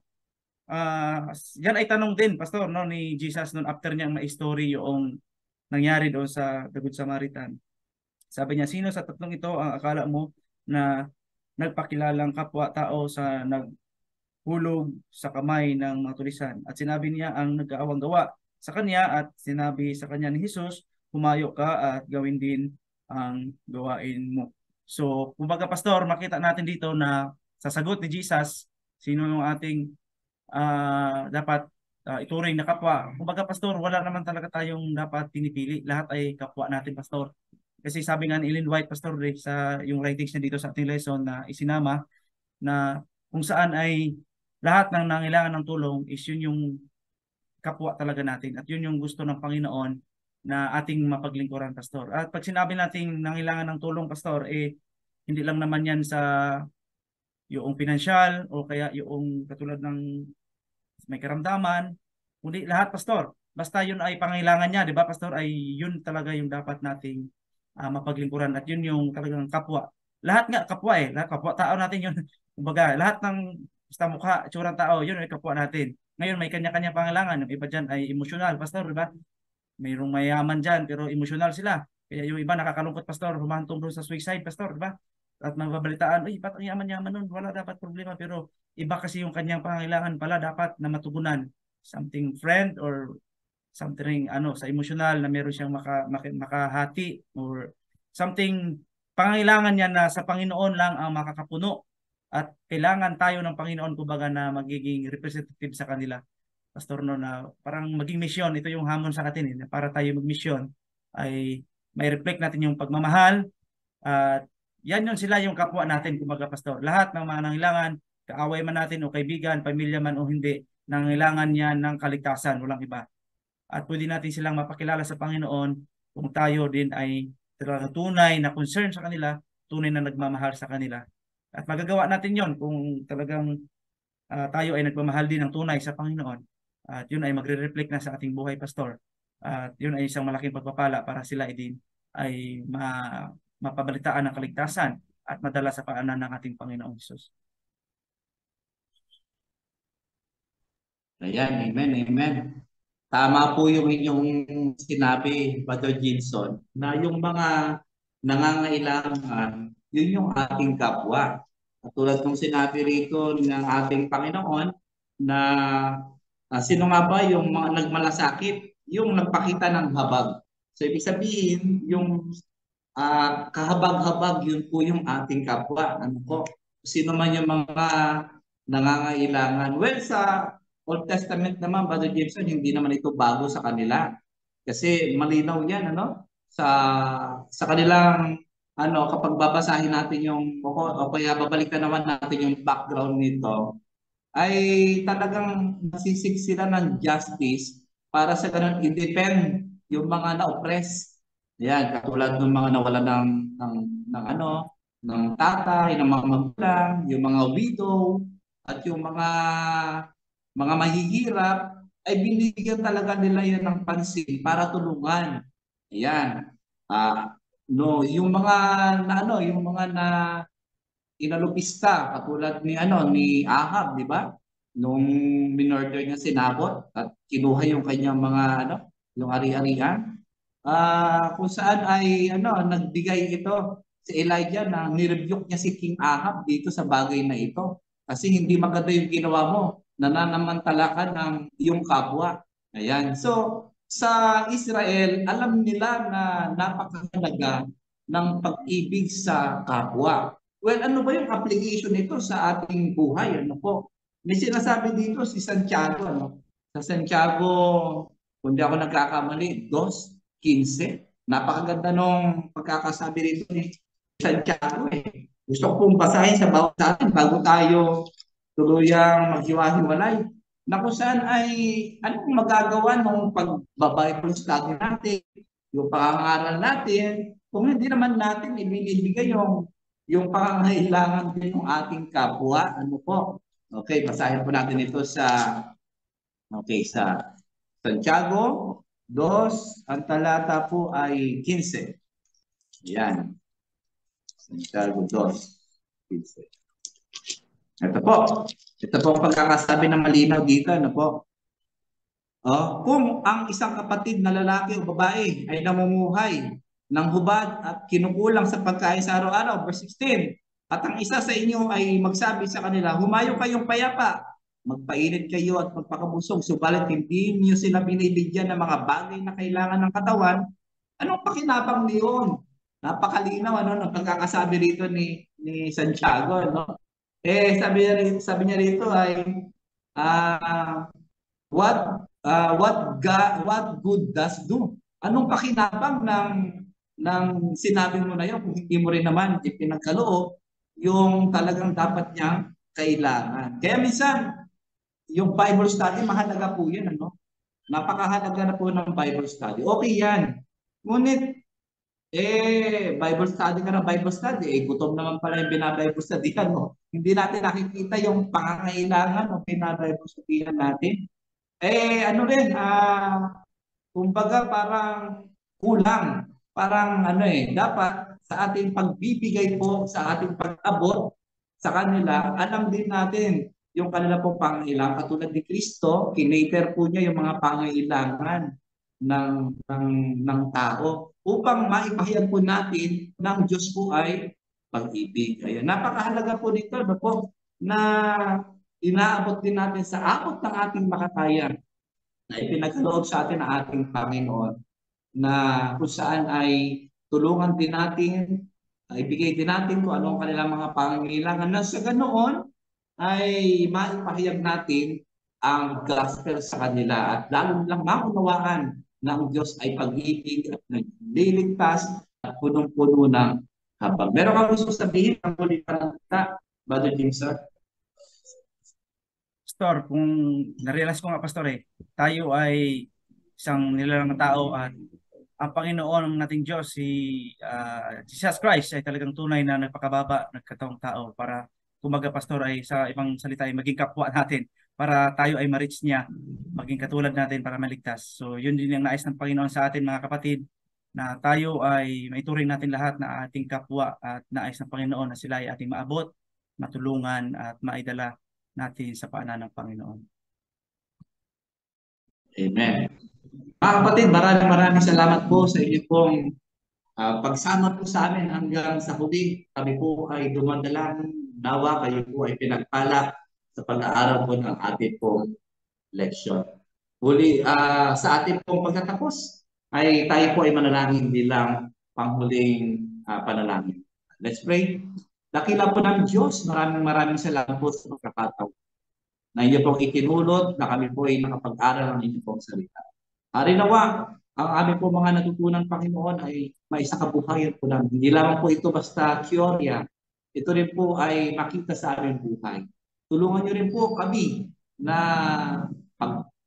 yan ay tanong din, Pastor, no, ni Jesus noon after niyang ma-story yung nangyari doon sa The Good Samaritan. Sabi niya, sino sa tatlong ito ang akala mo na nagpakilalang kapwa-tao sa naghulog sa kamay ng mga tulisan? At sinabi niya ang nag-aawang gawa sa kanya at sinabi sa kanya ni Jesus, humayo ka at gawin din ang gawain mo. So, kumbaga, Pastor, makita natin dito na sa sagot ni Jesus, sino yung ating dapat ituring na kapwa. Kumbaga, Pastor, wala naman talaga tayong dapat pinipili. Lahat ay kapwa natin, Pastor. Kasi sabi nga ni Ellen White, Pastor, sa yung writings niya dito sa ating lesson na isinama, na kung saan ay lahat ng nangailangan ng tulong is yun yung kapwa talaga natin. At yun yung gusto ng Panginoon na ating mapaglingkuran, Pastor. At pag sinabi natin nangailangan ng tulong, Pastor, hindi lang naman yan sa yung pinansyal o kaya yung katulad ng may karamdaman, kundi lahat, Pastor. Basta yun ay pangailangan niya, di ba, Pastor, ay yun talaga yung dapat nating mapaglingkuran at yun yung talagang kapwa. Lahat nga kapwa lahat kapwa tao natin yun. Kumbaga, lahat ng basta mukha, itsurang tao, yun ay kapwa natin. Ngayon may kanya-kanya pangailangan. Yung iba dyan ay emosyonal, Pastor, di ba? Mayroong mayaman dyan pero emosyonal sila. Kaya yung iba nakakalungkot, Pastor, humantong doon sa suicide, Pastor, di ba? At mababalitaan, ba't ang yaman-yaman nun? Wala dapat problema. Pero iba kasi yung kanyang pangailangan pala dapat na matugunan. Something friend or something sa emosyonal na meron siyang makahati or something pangailangan niya na sa Panginoon lang ang makakapuno at kailangan tayo ng Panginoon kumbaga na magiging representative sa kanila, Pastor, no, na parang maging misyon. Ito yung hamon sa atin para tayo magmisyon ay may reflect natin yung pagmamahal at yan yun sila yung kapwa natin kumbaga, Pastor. Lahat ng mga nangailangan, kaaway man natin o kaibigan, pamilya man o hindi, nangailangan niya ng kaligtasan, walang iba. At pwede natin silang mapakilala sa Panginoon kung tayo din ay talaga tunay na concern sa kanila, tunay na nagmamahal sa kanila. At magagawa natin yon kung talagang tayo ay nagmamahal din ng tunay sa Panginoon. At yun ay magre-reflect na sa ating buhay, Pastor. At yun ay isang malaking pagpapala para sila din ay mapabalitaan ng kaligtasan at madala sa paanan ng ating Panginoong Hesus.
Ayan, amen, amen. Tama po yung inyong sinabi, Brother Gilson, na yung mga nangangailangan, yun yung ating kapwa. At tulad ng sinabi rito ng ating Panginoon na sino nga ba yung mga nagmalasakit, yung nagpakita ng habag. So ibig sabihin, yung kahabag-habag, yun po yung ating kapwa. Ano po? Sino man yung mga nangangailangan. Well, sa Old Testament naman, Brother Gibson, hindi naman ito bago sa kanila. Kasi malinaw yan, sa kanilang, kapag babasahin natin yung, o kaya babalikan naman natin yung background nito, ay talagang nasisig sila ng justice para sa ganun i-defend yung mga na-oppress. Yan, katulad ng mga nawala ng tatay, ng mga magulang, yung mga widow, at yung mga mahihirap, ay binigyan talaga nila yan ng pansin para tulungan. Ayan. Yung mga inalupista katulad ni Ahab, di ba? Nung minorder niya si Nabot at kinuha yung kanyang mga yung ari-arian. Kung saan ay nagbigay ito si Elijah na nirebuke niya si King Ahab dito sa bagay na ito. Kasi hindi maganda yung ginawa mo, nananamantala ka ng iyong kapwa. Ayan. So, sa Israel, alam nila na napakahalaga ng pag-ibig sa kapwa. Well, ano ba yung application nito sa ating buhay? Ano po? May sinasabi dito si Santiago, Sa Santiago, kung di ako nagkakamali, 2:15. Napakaganda nung pagkakasabi rito ni Santiago eh. Gusto ko pong basahin sa bawat atin bago tayo tuluyang maghiwa-hiwalay. Na kung saan ay anong magagawa ng pag-Bible study natin, yung pangangaral natin, kung hindi naman natin ibinibigay yung pangangailangan din ng ating kapwa. Ano po? Okay, basahin po natin ito sa Santiago 2, ang talata po ay 15. Ayan. Santiago 2:15. Ito po ang pagkakasabi ng malinaw dito, kung ang isang kapatid na lalaki o babae ay namumuhay ng hubad at kinukulang sa pagkain sa araw-araw, verse 16, at ang isa sa inyo ay magsabi sa kanila, humayo kayong payapa, magpainit kayo at magpakabusog, subalit hindi niyo sila binibigyan ng mga bagay na kailangan ng katawan, anong pakinabang niyon? Napakalinaw ng pagkakasabi rito ni Santiago, sabi niya rito ay what good does do? Anong pakinabang ng sinabi mo na yun kung hindi mo rin naman ipinagkaloob yung talagang dapat niyang kailangan. Kaya minsan yung Bible study mahalaga po yan, napakahalaga na po ng Bible study. Okay yan. Ngunit Bible study ka na Bible study, gutom naman pala yung binabible studyhan mo. Hindi natin nakikita yung pangangailangan ng binabible studyhan natin. Kumbaga parang kulang. Parang dapat sa ating pagbibigay po, sa ating pag-abot sa kanila, alam din natin yung kanila pong pangangailangan. Katulad ni Kristo, kinater po niya yung mga pangangailangan ng tao upang maipahayag po natin ng Diyos po ay pag-ibig. Ayan. Napakahalaga po nito na inaabot din natin sa abot ng ating makakaya na ipinagkaloob sa atin ng ating Panginoon na kung saan ay tulungan din natin, ibigay din natin kung anong kanilang mga pangangailangan na sa ganoon ay maipahayag natin ang gospel sa kanila at lalo lang maunawaan na ang Diyos ay pag-ibig at nagliligtas at punong-puno ng habag. Meron kang gusto sabihin ang muli para kita, Brother James, sir?
Pastor, kung narealize ko nga, Pastor, tayo ay isang nilalang na tao at ang Panginoon ng nating Diyos, si Jesus Christ, ay talagang tunay na nagpakababa, nagkataong tao para kumaga, Pastor, ay sa ibang salita ay maging kapwa natin para tayo ay ma-reach niya, maging katulad natin para maligtas. So yun din ang nais ng Panginoon sa atin, mga kapatid, na tayo ay maituring natin lahat na ating kapwa at nais ng Panginoon na sila ay ating maabot, matulungan at maidala natin sa paanan ng Panginoon.
Amen. Mga kapatid, maraming salamat po sa inyo pong pagsama po sa amin hanggang sa huli. Kami po ay dumadalangin, nawa kayo po ay pinagpala sa pag-aaral po ng ating pong leksyon. Huli, sa ating pong pagtatapos, ay tayo po ay manalangin bilang panghuling panalangin. Let's pray. Dakila po ng Diyos, maraming salamat po sa pagkakataon na inyo pong itinulot na kami po ay nakapag-aral ng inyo pong salita. Harinawa, ang aming po mga natutunan, Panginoon, ay maisakabuhayan po namin. Hindi lamang po ito basta teorya. Ito rin po ay makita sa aming buhay. Tulungan niyo rin po kami na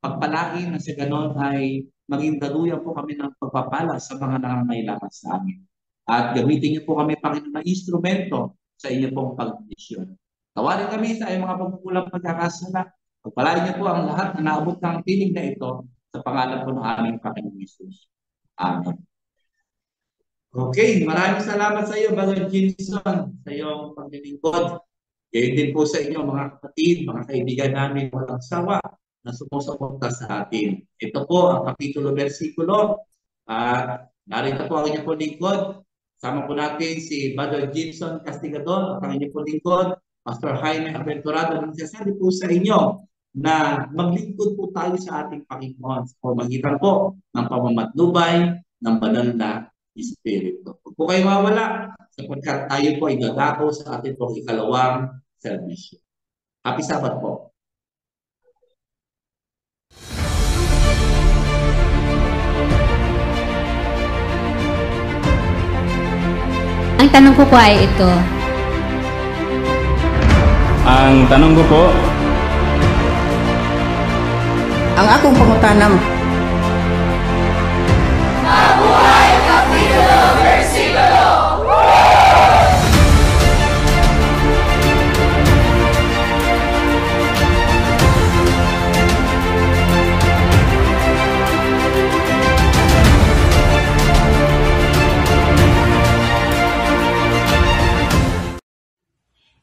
pagpalain na sa ganon ay maging daluyan po kami ng pagpapala sa mga nangangailangan sa amin. At gamitin niyo po kami, Panginoon, na instrumento sa inyo pong pag-misyon. Tawarin kami sa iyong mga pagkukulang pagkakasala. Pagpalain niyo po ang lahat na naabot ng tinig na ito sa pangalan po ng aming Panginoon Jesus. Amen. Okay, maraming salamat sa iyo, Brother Jameson, sa iyong paglilingkod. Gayon din po sa inyo, mga kapatid, mga kaibigan namin, walang sawa na sumusuporta sa atin. Ito po ang kapitulo, versikulo. Narito po ang inyong po lingkod. Sama po natin si Brother Jameson Castigador, ang inyong po lingkod, Pastor Jaime Aventurado. Nagsasabi po sa inyo na maglingkod po tayo sa ating Panginoon sa pamagitan po ng pamamatnubay ng banal na Espiritu. Huwag po kayo mawala sapagkat tayo po ay dadako sa ating pong ikalawang servisyo. Happy Sabbath po.
Ang tanong ko ay ito.
Ang tanong ko po,
Ang akong pangutanam.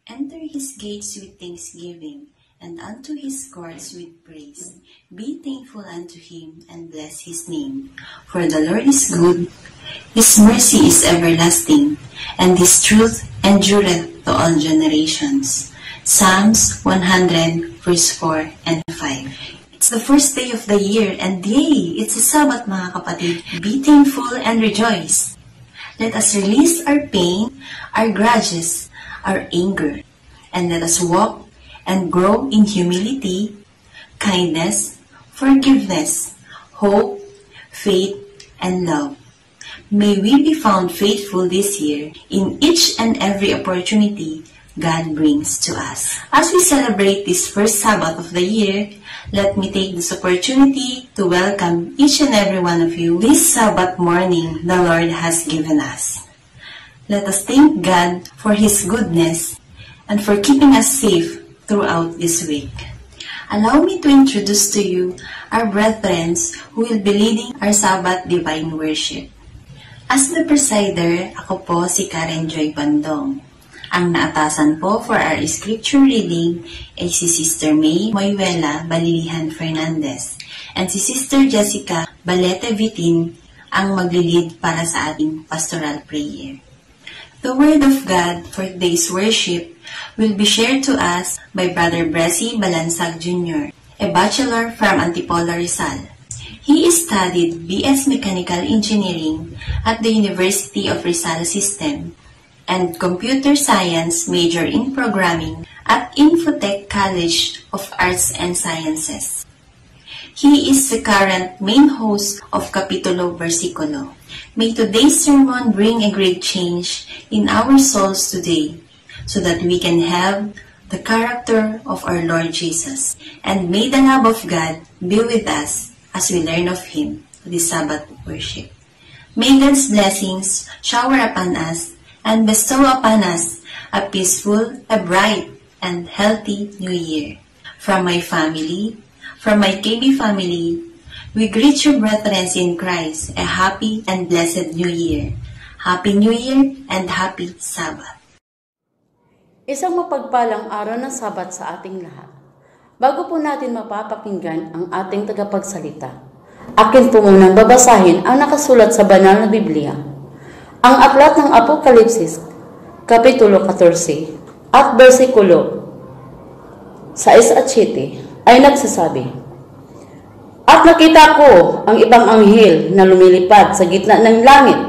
Enter his gates with thanksgiving, and unto his courts with praise. Be thankful unto him, and bless his name. For the Lord is good, his mercy is everlasting, and his truth endureth to all generations. Psalms 100, verse 4 and 5. It's the first day of the year, and yay! It's a Sabbath, mga kapatid. Be thankful and rejoice. Let us release our pain, our grudges, our anger, and let us walk and grow in humility, kindness, forgiveness, hope, faith, and love. May we be found faithful this year in each and every opportunity God brings to us. As we celebrate this first Sabbath of the year, let me take this opportunity to welcome each and every one of you this Sabbath morning the Lord has given us. Let us thank God for His goodness and for keeping us safe throughout this week. Allow me to introduce to you our brethren who will be leading our Sabbath Divine Worship. As the presider, ako po si Karen Joy Bandong. Ang naatasan po for our scripture reading ay si Sister May Moyuela Balilihan Fernandez and si Sister Jessica Balete Vitin ang maglilid para sa ating pastoral prayer. The Word of God for today's worship will be shared to us by Brother Bressy Balansag Jr., a bachelor from Antipolo, Rizal. He studied BS Mechanical Engineering at the University of Rizal System and Computer Science major in Programming at Infotech College of Arts and Sciences. He is the current main host of Capitulo Versikulo. May today's sermon bring a great change in our souls today, so that we can have the character of our Lord Jesus. And may the love of God be with us as we learn of Him this Sabbath worship. May God's blessings shower upon us and bestow upon us a peaceful, a bright, and healthy New Year. From my family, from my KB family, we greet you, brethren in Christ, a happy and blessed New Year. Happy New Year and happy Sabbath.
Isang mapagpalang araw ng Sabat sa ating lahat. Bago po natin mapapakinggan ang ating tagapagsalita, akin po munang babasahin ang nakasulat sa banal na Biblia. Ang aklat ng Apokalipsis, Kapitulo 14, at versikulo 6 at 7 ay nagsasabi, At nakita ko ang ibang anghel na lumilipad sa gitna ng langit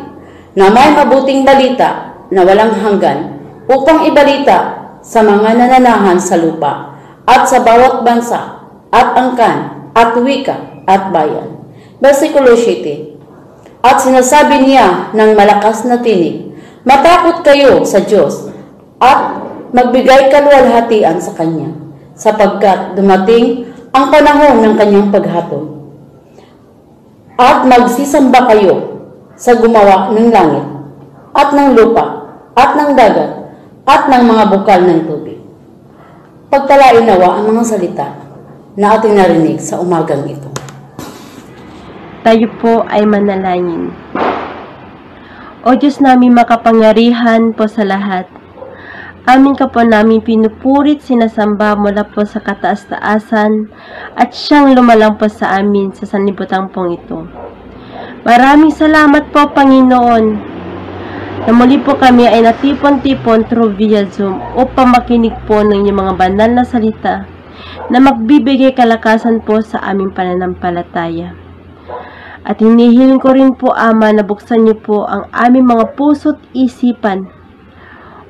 na may mabuting balita na walang hanggan upang ibalita sa mga nananahan sa lupa at sa bawat bansa at angkan at wika at bayan. Versikulo 7. At sinasabi niya ng malakas na tinig, Matakot kayo sa Diyos at magbigay kaluwalhatian sa Kanya, sapagkat dumating ang panahon ng Kanyang paghatol. At magsisamba kayo sa gumawa ng langit at ng lupa at ng dagat at ng mga bukal ng tubig. Pagtalain nawa ang mga salita na ating narinig sa umagang ito.
Tayo po ay manalangin. O Diyos namin makapangyarihan po sa lahat, amin ka po namin pinupurit, sinasamba mula po sa kataas-taasan at siyang lumalang po sa amin sa sanlibutan pong ito. Maraming salamat po, Panginoon, na muli po kami ay natipon-tipon through via Zoom upang makinig po ng inyong mga banal na salita na magbibigay kalakasan po sa aming pananampalataya. At hinihiling ko rin po, Ama, na buksan niyo po ang aming mga puso't isipan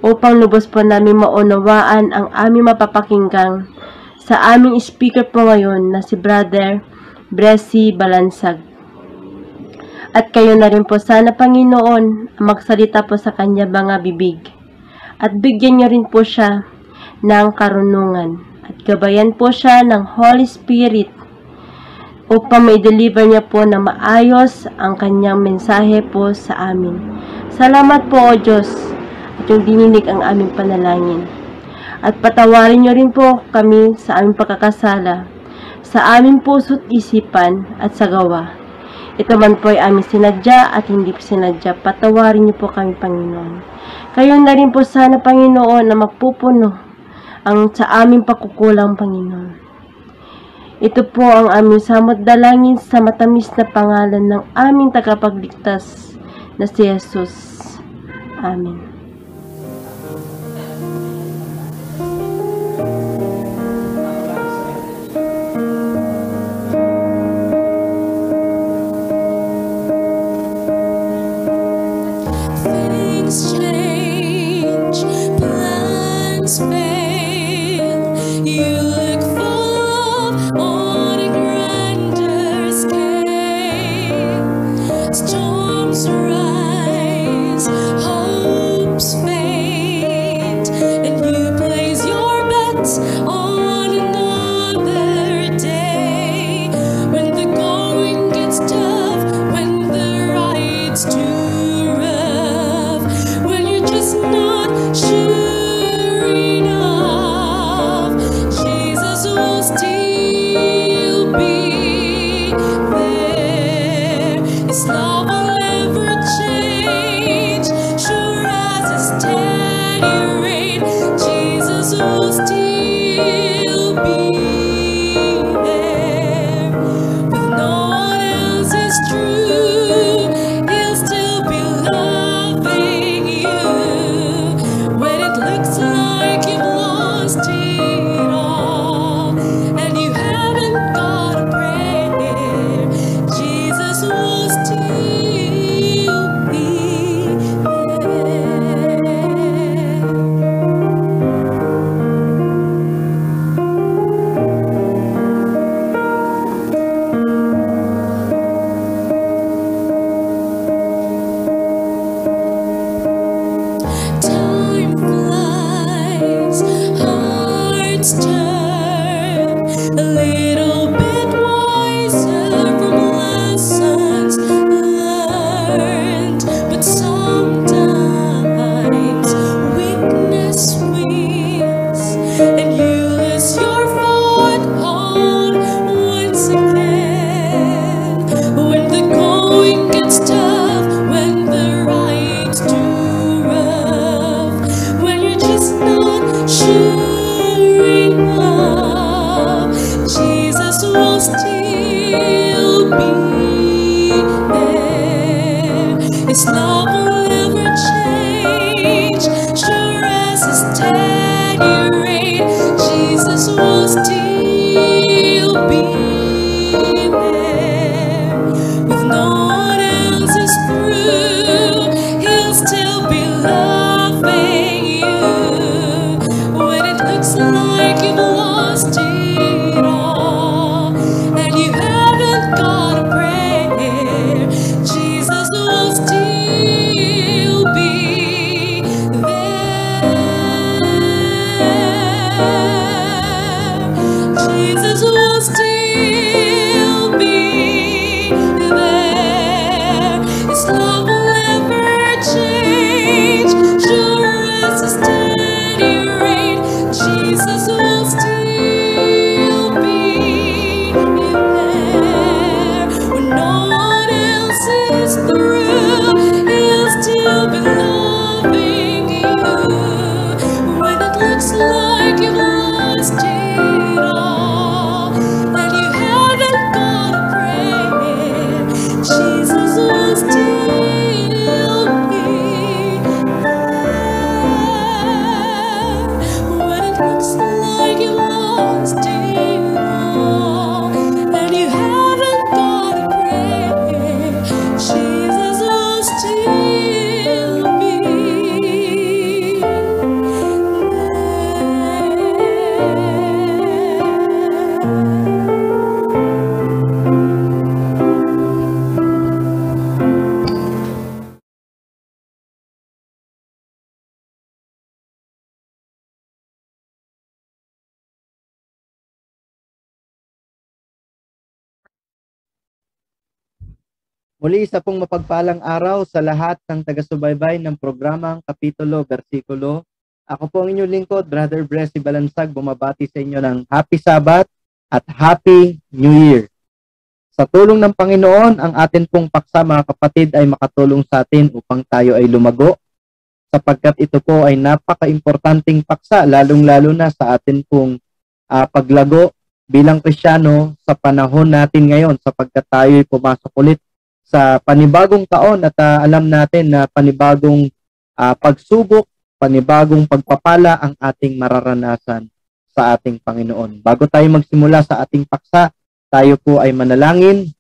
upang lubos po namin maunawaan ang aming mapapakinggang sa aming speaker po ngayon na si Brother Bressy Balansag. At kayo na rin po sana, Panginoon, magsalita po sa kanya mga bibig. At bigyan niyo rin po siya ng karunungan. At gabayan po siya ng Holy Spirit upang ma-deliver niya po na maayos ang kanyang mensahe po sa amin. Salamat po, O Diyos, at yung dininig ang aming panalangin. At patawarin niyo rin po kami sa aming pagkakasala, sa aming puso't isipan at sa gawa. Ito man po ay aming sinadya at hindi po sinadya. Patawarin niyo po kami, Panginoon. Kayo na rin po sana, Panginoon, na magpupuno ang sa aming pagkukulang, Panginoon. Ito po ang aming samot dalangin sa matamis na pangalan ng aming tagapagligtas na si Jesus. Amen.
Things change, plans fail, you look for on a grander scale. Storms rise, hopes fade, and you place your bets on another day. When the going gets tough, when the ride's too rough, when you're just not sure enough, Jesus will still be there. His love will never change, sure as a steady rain. Jesus will still be there. When no one else is true, he'll still be loving you. When it looks like you've lost it all and you haven't got a prayer, Jesus will still be there. Time flies, hearts turn a little bit wiser from lessons learned, but sometimes weakness wins and you lose your foothold once again. When the going gets tough, when the ride's too rough, when you're just not sure enough, Jesus will still be there. His love will never change, sure as a steady rain. Jesus will still be there. With no one else is through, he'll still be loving you. When it looks like you've lost it all and you haven't got a prayer, Jesus will still be there. Jesus will still be there. His love will never change, sure as a steady rain. Jesus will still be there. When no one else is through, he'll still still on, and you haven't got a prayer, Jesus will still be
Muli isa pong mapagpalang araw sa lahat ng taga-subaybay ng programang Kapitulo, Versikulo. Ako po ang inyong lingkod, Brother Bressy Balansag, bumabati sa inyo ng Happy Sabbath at Happy New Year. Sa tulong ng Panginoon, ang atin pong paksa mga kapatid ay makatulong sa atin upang tayo ay lumago, sapagkat ito po ay napaka-importanting paksa, lalong-lalo na sa atin pong paglago bilang Kristiyano sa panahon natin ngayon, sapagkat tayo ay pumasok ulit sa panibagong taon at alam natin na panibagong pagsubok, panibagong pagpapala ang ating mararanasan sa ating Panginoon. Bago tayo magsimula sa ating paksa, tayo po ay manalangin.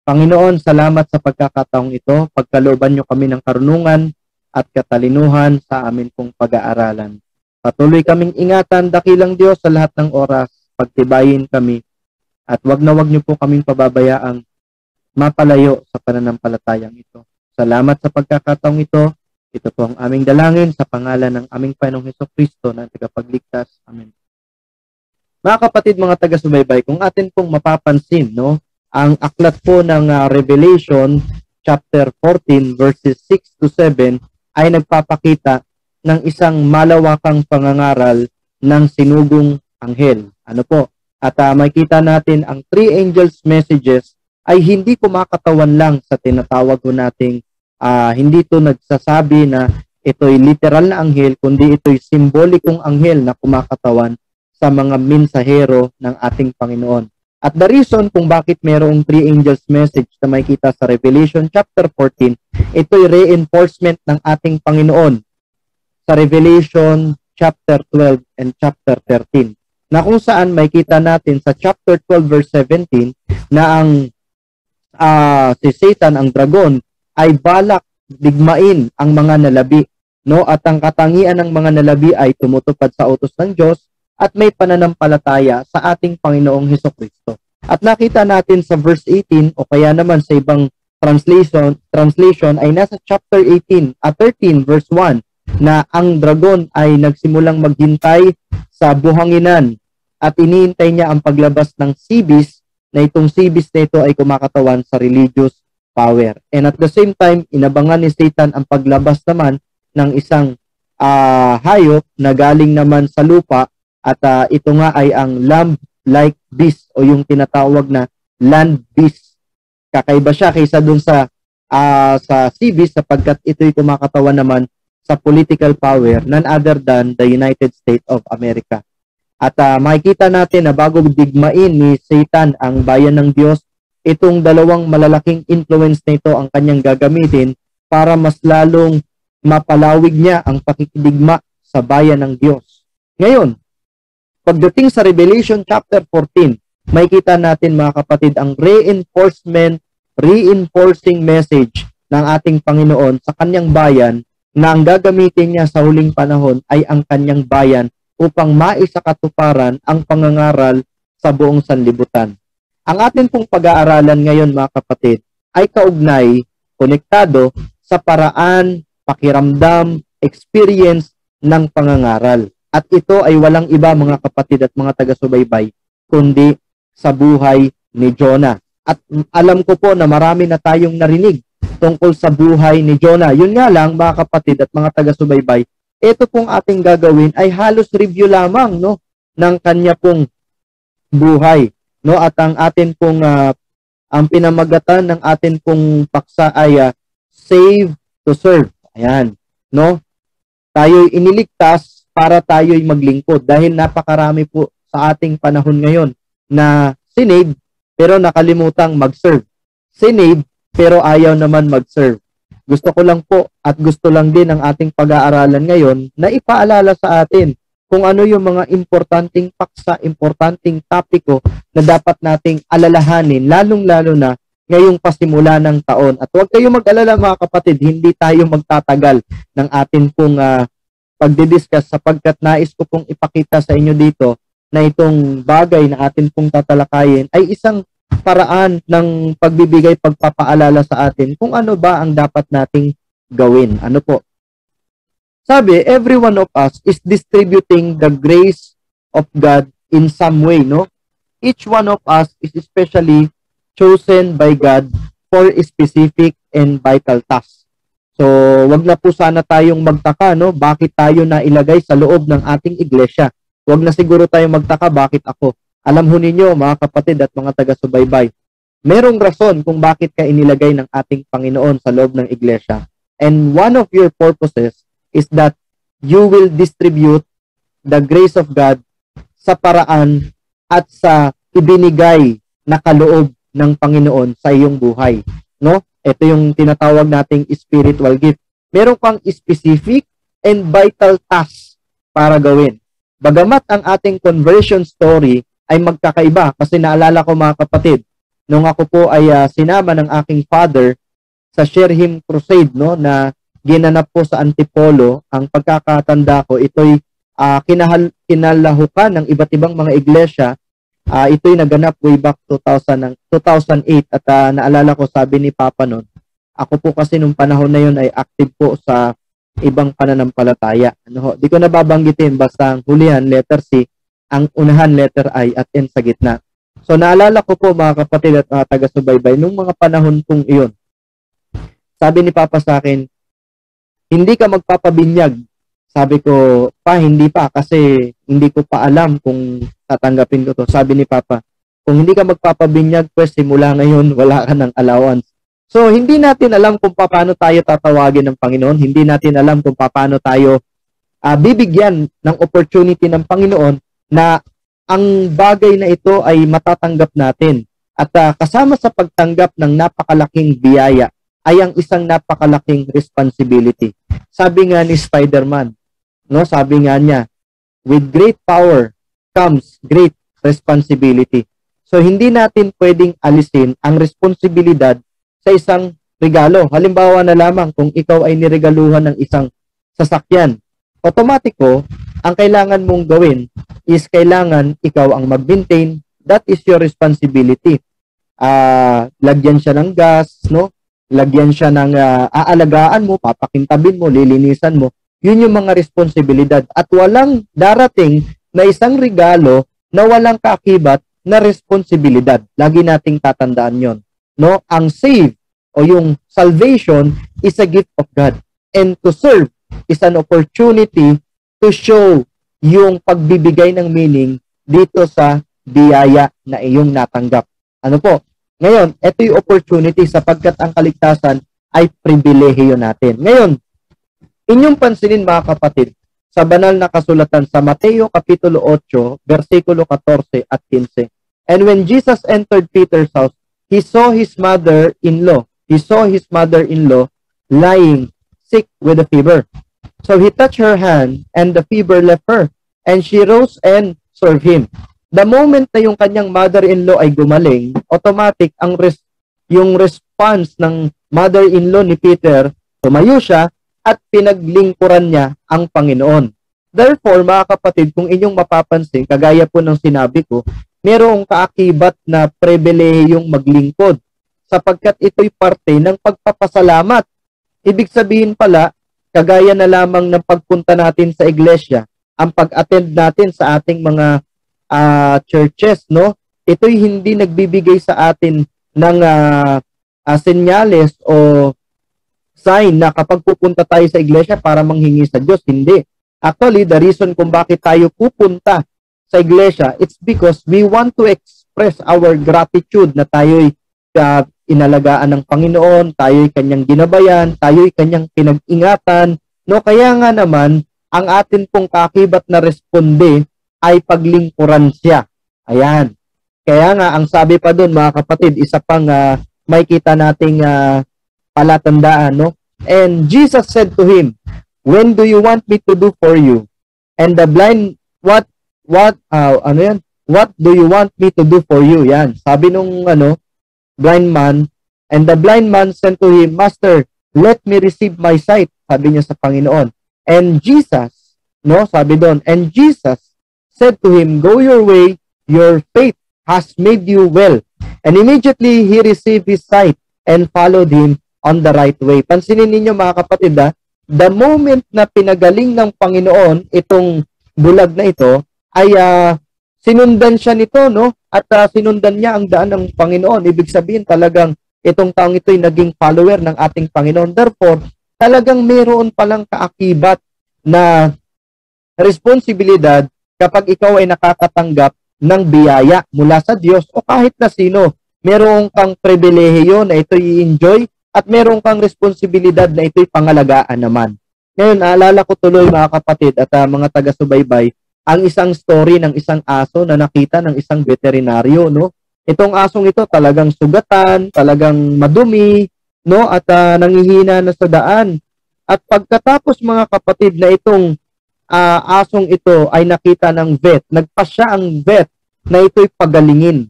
Panginoon, salamat sa pagkakataong ito. Pagkalooban niyo kami ng karunungan at katalinuhan sa amin pong pag-aaralan. Patuloy kaming ingatan, dakilang Diyos, sa lahat ng oras. Pagtibayin kami at wag na wag niyo po kaming pababayaang mapalayo sa pananampalatayang ito. Salamat sa pagkakataong ito. Ito po ang aming dalangin sa pangalan ng aming Panginoong Hesukristo na tagapagligtas. Amen. Mga kapatid, mga taga-subaybay, kung atin pong mapapansin, no, ang aklat po ng Revelation chapter 14 verses 6 to 7 ay nagpapakita ng isang malawakang pangangaral ng sinugong anghel. Ano po? At makita natin ang three angels' messages ay hindi kumakatawan lang sa tinatawag ko nating hindi ito nagsasabi na ito'y literal na anghel, kundi ito'y simbolikong anghel na kumakatawan sa mga mensahero ng ating Panginoon. At the reason kung bakit mayroong three angels message na makikita sa Revelation chapter 14, ito'y reinforcement ng ating Panginoon sa Revelation chapter 12 and chapter 13. Na kung saan makikita natin sa chapter 12 verse 17 na ang si Satan, ang dragon, ay balak digmain ang mga nalabi, no? At ang katangian ng mga nalabi ay tumutupad sa utos ng Diyos at may pananampalataya sa ating Panginoong Hesukristo. At nakita natin sa verse 18 o kaya naman sa ibang translation ay nasa chapter 13 verse 1 na ang dragon ay nagsimulang maghintay sa buhanginan at iniintay niya ang paglabas ng sibis, na itong sibis na ito ay kumakatawan sa religious power. And at the same time, inabangan ni Satan ang paglabas naman ng isang hayop na galing naman sa lupa at ito nga ay ang lamb-like beast o yung tinatawag na land beast. Kakaiba siya kaysa dun sa sibis sapagkat ito'y kumakatawan naman sa political power, none other than the United States of America. At makikita natin na bago digmain ni Satan ang bayan ng Diyos, itong dalawang malalaking influence na ito ang kanyang gagamitin para mas lalong mapalawig niya ang pakikidigma sa bayan ng Diyos. Ngayon, pagdating sa Revelation chapter 14, makikita natin mga kapatid ang reinforcing message ng ating Panginoon sa kanyang bayan na ang gagamitin niya sa huling panahon ay ang kanyang bayan upang maisakatuparan ang pangangaral sa buong sanlibutan. Ang atin pong pag-aaralan ngayon mga kapatid ay kaugnay, konektado sa paraan, pakiramdam, experience ng pangangaral. At ito ay walang iba mga kapatid at mga taga-subaybay, kundi sa buhay ni Jonah. At alam ko po na marami na tayong narinig tungkol sa buhay ni Jonah. Yun nga lang mga kapatid at mga taga-subaybay, ito pong ating gagawin ay halos review lamang, no, ng kanya pong buhay, no? At ang atin pong ang pinamagatan ng atin pong paksa ay save to serve. Ayan, no? Tayo'y iniligtas para tayo'y maglingkod dahil napakarami po sa ating panahon ngayon na sinave pero nakalimutang mag-serve. Sinave pero ayaw naman mag-serve. Gusto ko lang po at gusto lang din ng ating pag-aaralan ngayon na ipaalala sa atin kung ano yung mga importanteng paksa, importanteng topiko na dapat nating alalahanin, lalong-lalo na ngayong pasimula ng taon. At huwag kayong mag-alala mga kapatid, hindi tayo magtatagal ng atin pong pagdidiscuss sapagkat nais ko pong ipakita sa inyo dito na itong bagay na atin pong tatalakayin ay isang paraan ng pagbibigay, pagpapaalala sa atin kung ano ba ang dapat nating gawin. Ano po? Sabi, every one of us is distributing the grace of God in some way, no? Each one of us is especially chosen by God for a specific and vital task. So, wag na po sana tayong magtaka, no? Bakit tayo na ilagay sa loob ng ating iglesia? Wag na siguro tayong magtaka, bakit ako? Alam ho ninyo, mga kapatid at mga taga-subaybay, merong rason kung bakit ka inilagay ng ating Panginoon sa loob ng iglesia. And one of your purposes is that you will distribute the grace of God sa paraan at sa ibinigay na kaloob ng Panginoon sa iyong buhay. No? Ito yung tinatawag nating spiritual gift. Meron kang specific and vital task para gawin. Bagamat ang ating conversion story ay magkakaiba, kasi naalala ko mga kapatid, nung ako po ay sinama ng aking father sa Share Him Crusade, no, na ginanap po sa Antipolo, ang pagkakatanda ko, ito'y kinalahukan ng iba't ibang mga iglesia. Ito'y naganap way back 2008 at naalala ko, sabi ni Papa noon, ako po kasi nung panahon na yun ay active po sa ibang pananampalataya. Ano ho? Di ko nababanggitin, basta ang hulihan, letter C, ang unahan, letter I, at N sa gitna. So naalala ko po mga kapatid at mga taga-subaybay, nung mga panahon pong iyon, sabi ni Papa sa akin, hindi ka magpapabinyag. Sabi ko, pa, hindi pa, kasi hindi ko pa alam kung tatanggapin ko to. Sabi ni Papa, kung hindi ka magpapabinyag, pues simula ngayon, wala ka ng allowance. So, hindi natin alam kung paano tayo tatawagin ng Panginoon. Hindi natin alam kung paano tayo bibigyan ng opportunity ng Panginoon na ang bagay na ito ay matatanggap natin. At kasama sa pagtanggap ng napakalaking biyaya, ay ang isang napakalaking responsibility. Sabi nga ni Spider-Man, no, sabi nga niya, with great power comes great responsibility. So hindi natin pwedeng alisin ang responsibilidad sa isang regalo. Halimbawa na lamang kung ikaw ay niregaluhan ng isang sasakyan, automatiko, ang kailangan mong gawin is kailangan ikaw ang mag-maintain. That is your responsibility. Lagyan siya ng gas, no? Lagyan siya ng aalagaan mo, papakintabin mo, lilinisan mo. Yun yung mga responsibilidad. At walang darating na isang regalo na walang kaakibat na responsibilidad. Lagi nating tatandaan yon. No? Ang save o yung salvation is a gift of God. And to serve is an opportunity to show yung pagbibigay ng meaning dito sa biyaya na iyong natanggap. Ano po? Ngayon, ito yung opportunity sapagkat ang kaligtasan ay pribilehiyo natin. Ngayon, inyong pansinin mga kapatid, sa banal na kasulatan sa Mateo Kapitulo 8, versikulo 14 at 15. And when Jesus entered Peter's house, he saw his mother-in-law. Lying sick with a fever. So he touched her hand and the fever left her. And she rose and served him. The moment na yung kanyang mother-in-law ay gumaling, automatic yung response ng mother-in-law ni Peter, tumayo siya at pinaglingkuran niya ang Panginoon. Therefore, mga kapatid, kung inyong mapapansin, kagaya po ng sinabi ko, merong kaakibat na pribilehiyong maglingkod sapagkat ito'y parte ng pagpapasalamat. Ibig sabihin pala, kagaya na lamang ng pagpunta natin sa iglesia, ang pag-attend natin sa ating mga churches, no? Ito'y hindi nagbibigay sa atin ng senyales o sign na kapag pupunta tayo sa iglesia para manghingi sa Diyos. Hindi. Actually, the reason kung bakit tayo pupunta sa iglesia, it's because we want to express our gratitude na tayo'y inalagaan ng Panginoon, tayo'y kanyang ginabayan, tayo'y kanyang pinag-ingatan. No, kaya nga naman, ang atin pong kakibat na responde ay paglingkuran siya. Ayan. Kaya nga, ang sabi pa doon, mga kapatid, isa pang may kita nating palatandaan, no? And Jesus said to him, when do you want me to do for you? And the blind, ano yan? What do you want me to do for you? Yan. Sabi nung, blind man, and the blind man said to him, Master, let me receive my sight. Sabi niya sa Panginoon. And Jesus, sabi doon, and Jesus said to him, go your way, your faith has made you well. And immediately he received his sight and followed him on the right way. Pansinin ninyo mga kapatid, the moment na pinagaling ng Panginoon itong bulag na ito, ay sinundan siya nito, at sinundan niya ang daan ng Panginoon. Ibig sabihin talagang itong taong ito ay naging follower ng ating Panginoon. Therefore, talagang meron palang kaakibat na responsibilidad kapag ikaw ay nakakatanggap ng biyaya mula sa Diyos o kahit na sino. Meron kang pribilehiyo na ito'y i-enjoy at meron kang responsibilidad na ito'y pangalagaan naman. Ngayon, naalala ko tuloy mga kapatid at mga taga-subaybay, ang isang story ng isang aso na nakita ng isang veterinaryo, Itong asong ito talagang sugatan, talagang madumi, at nangihina na sa daan. At pagkatapos mga kapatid na itong asong ito ay nakita ng vet, nagpasya ang vet na ito'y pagalingin.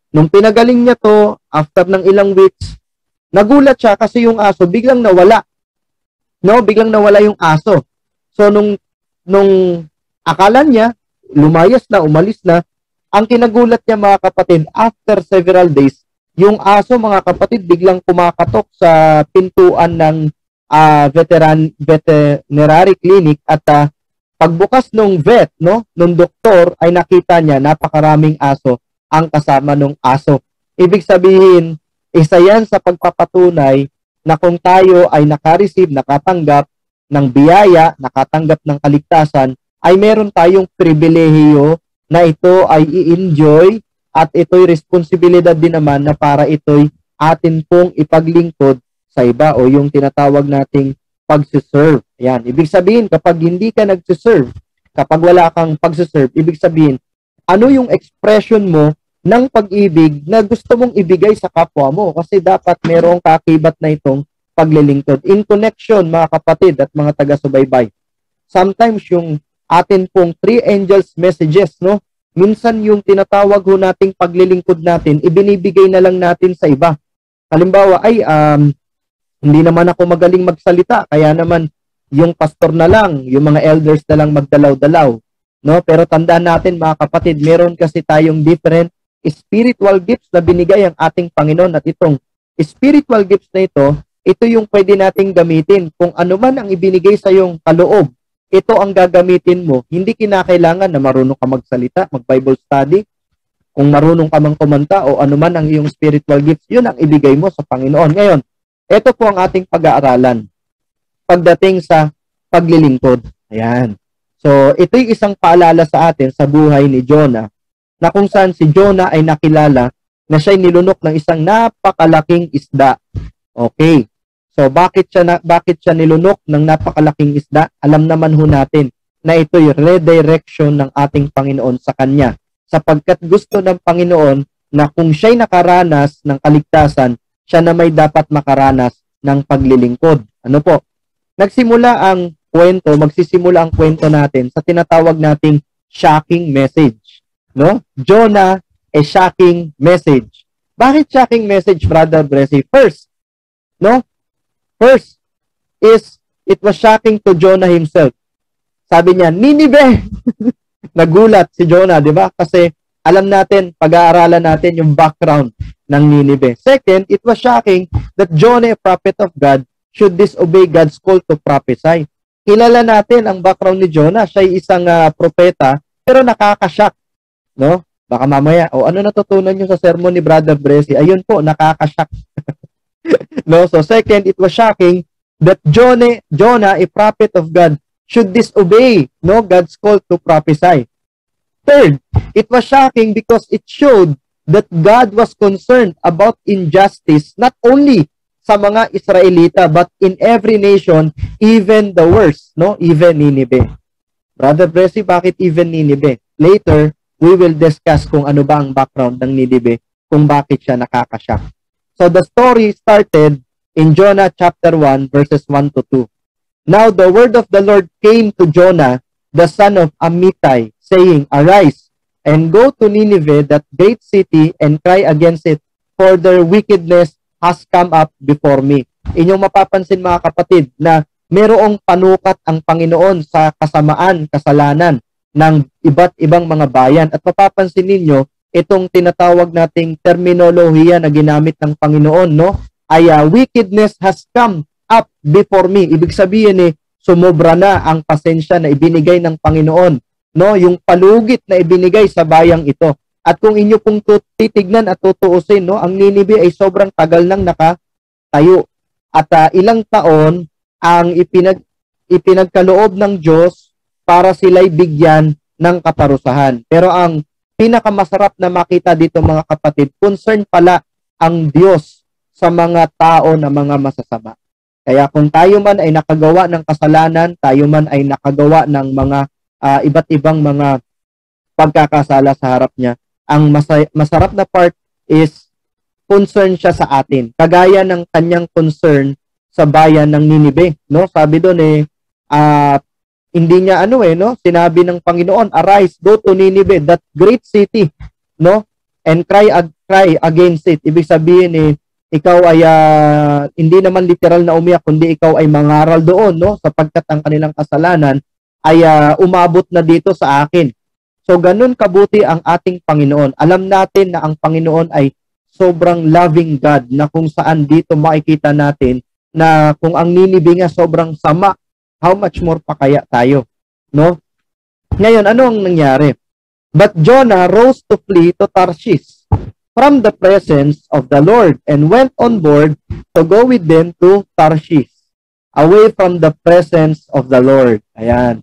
Nung pinagaling niya to, after ng ilang weeks, nagulat siya kasi yung aso biglang nawala. Biglang nawala yung aso. So nung akala niya, lumayas na, umalis na, ang kinagulat niya mga kapatid, after several days, yung aso mga kapatid biglang kumakatok sa pintuan ng veterinary clinic at pagbukas nung vet, nung doktor ay nakita niya napakaraming aso ang kasama nung aso. Ibig sabihin, isa yan sa pagpapatunay na kung tayo ay nakareceive, nakatanggap ng biyaya, nakatanggap ng kaligtasan, ay meron tayong pribilehiyo na ito ay i-enjoy at ito'y responsibilidad din naman na para ito'y atin pong ipaglingkod sa iba o yung tinatawag nating pagsiserve. Yan. Ibig sabihin, kapag hindi ka nagsiserve, kapag wala kang pagsiserve, ibig sabihin, ano yung expression mo ng pag-ibig na gusto mong ibigay sa kapwa mo? Kasi dapat merong kakibat na itong paglilingkod. In connection, mga kapatid at mga taga-subaybay, sometimes yung atin pong 3 angels messages, minsan yung tinatawag ho nating paglilingkod natin, ibinibigay na lang natin sa iba. Halimbawa, hindi naman ako magaling magsalita, kaya naman yung pastor na lang, yung mga elders na lang magdalaw-dalaw. Pero tandaan natin mga kapatid, meron kasi tayong different spiritual gifts na binigay ang ating Panginoon at itong spiritual gifts na ito yung pwede nating gamitin. Kung ano man ang ibinigay sa yung kaloob, ito ang gagamitin mo. Hindi kinakailangan na marunong ka magsalita, mag-Bible study. Kung marunong ka mang kumanta o ano man ang iyong spiritual gifts, yun ang ibigay mo sa Panginoon. Ngayon, ito po ang ating pag-aaralan pagdating sa paglilingkod. Ayan. So, ito'y isang paalala sa atin sa buhay ni Jonah na kung saan si Jonah ay nakilala na siya'y nilunok ng isang napakalaking isda. Okay. So, bakit siya nilunok ng napakalaking isda? Alam naman ho natin na ito'y redirection ng ating Panginoon sa kanya. Sapagkat gusto ng Panginoon na kung siya'y nakaranas ng kaligtasan, siya na may dapat makaranas ng paglilingkod. Ano po? Magsisimula ang kwento natin sa tinatawag nating shocking message. Jonah, a shocking message. Bakit shocking message, Brother Bressy? First is, it was shocking to Jonah himself. Sabi niya, Nineveh! Nagulat si Jonah, di ba? Kasi alam natin, pag-aaralan natin yung background ng Nineveh. Second, it was shocking that Jonah, a prophet of God, should disobey God's call to prophesy. Kilala natin ang background ni Jonah. Siya ay isang propeta, pero nakakashock. Baka mamaya, ano natutunan nyo sa sermon ni Brother Bressy? Ayun po, nakakashock. So second, it was shocking that Jonah, a prophet of God, should disobey God's call to prophesy. Third, it was shocking because it showed that God was concerned about injustice not only sa mga Israelita but in every nation, even the worst, even Nineveh. Brother Bressy, bakit even Nineveh? Later, we will discuss kung ano ba ang background ng Nineveh, kung bakit siya nakakashock. So the story started in Jonah chapter 1 verses 1 to 2. Now the word of the Lord came to Jonah, the son of Amittai, saying, Arise, and go to Nineveh, that great city, and cry against it, for their wickedness has come up before me. Inyong mapapansin mga kapatid na merong panukat ang Panginoon sa kasamaan, kasalanan ng iba't ibang mga bayan. At mapapansin ninyo, itong tinatawag nating terminolohiya na ginamit ng Panginoon, no? Ay wickedness has come up before me. Ibig sabihin sumobra na ang pasensya na ibinigay ng Panginoon, no? Yung palugit na ibinigay sa bayang ito. At kung inyo pong titignan at tutuusin, no, ang Nineveh ay sobrang tagal nang nakatayo. At ilang taon ang ipinagkaloob ng Diyos para sila'y bigyan ng kaparusahan. Pero ang pinakamasarap na makita dito mga kapatid, concern pala ang Diyos sa mga tao na mga masasama. Kaya kung tayo man ay nakagawa ng kasalanan, tayo man ay nakagawa ng mga iba't ibang mga pagkakasala sa harap niya, ang masarap na part is concern siya sa atin. Kagaya ng kanyang concern sa bayan ng Nineveh, no? Sabi doon hindi niya no? Sinabi ng Panginoon, Arise, go to Nineveh, that great city, no? And cry against it. Ibig sabihin ikaw ay hindi naman literal na umiyak, kundi ikaw ay mangaral doon, no? Sapagkat ang kanilang kasalanan ay umabot na dito sa akin. So ganun kabuti ang ating Panginoon. Alam natin na ang Panginoon ay sobrang loving God, na kung saan dito makikita natin na kung ang Nineveh nga sobrang sama, how much more pa kaya tayo, no? Ngayon, ano ang nangyari? But Jonah rose to flee to Tarshish from the presence of the Lord, and went on board to go with them to Tarshish, away from the presence of the Lord. Ayan.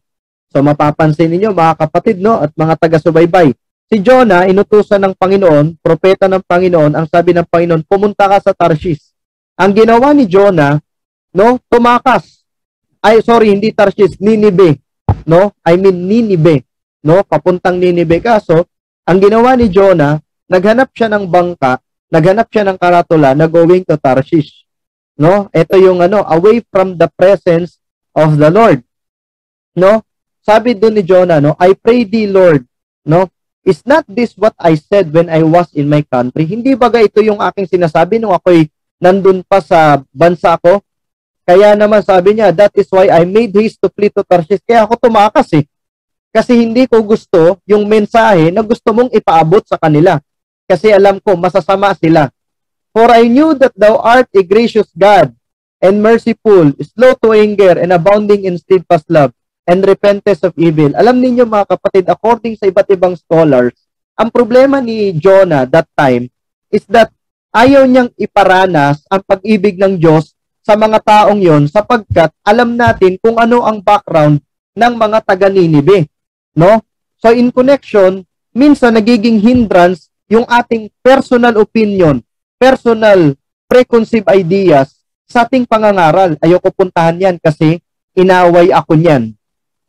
So mapapansin niyo mga kapatid, no, at mga taga-subaybay, si Jonah, inutusan ng Panginoon, propeta ng Panginoon, ang sabi ng Panginoon, pumunta ka sa Tarshish. Ang ginawa ni Jonah, no, tumakas. Hindi Tarshish, Nineveh, no? Nineveh, no? Papuntang Nineveh. Kaso, ang ginawa ni Jonah, naghanap siya ng bangka, naghanap siya ng karatula na going to Tarshish, no? Ito yung away from the presence of the Lord, no? Sabi doon ni Jonah, no, I pray thee, Lord, no, is not this what I said when I was in my country? Hindi ba ito yung aking sinasabi nung ako'y nandun pa sa bansa ko? Kaya naman sabi niya, that is why I made haste to flee to Tarshish. Kaya ako tumakas Kasi hindi ko gusto yung mensahe na gusto mong ipaabot sa kanila. Kasi alam ko, masasama sila. For I knew that thou art a gracious God, and merciful, slow to anger, and abounding in steadfast love, and repentance of evil. Alam ninyo mga kapatid, according sa iba't ibang scholars, ang problema ni Jonah that time is that ayaw niyang iparanas ang pag-ibig ng Diyos sa mga taong yon, sapagkat alam natin kung ano ang background ng mga taga-Nineveh, no? So in connection, minsan nagiging hindrance yung ating personal opinion, personal preconceived ideas sa ating pangangaral. Ayoko puntahan yan kasi inaway ako niyan.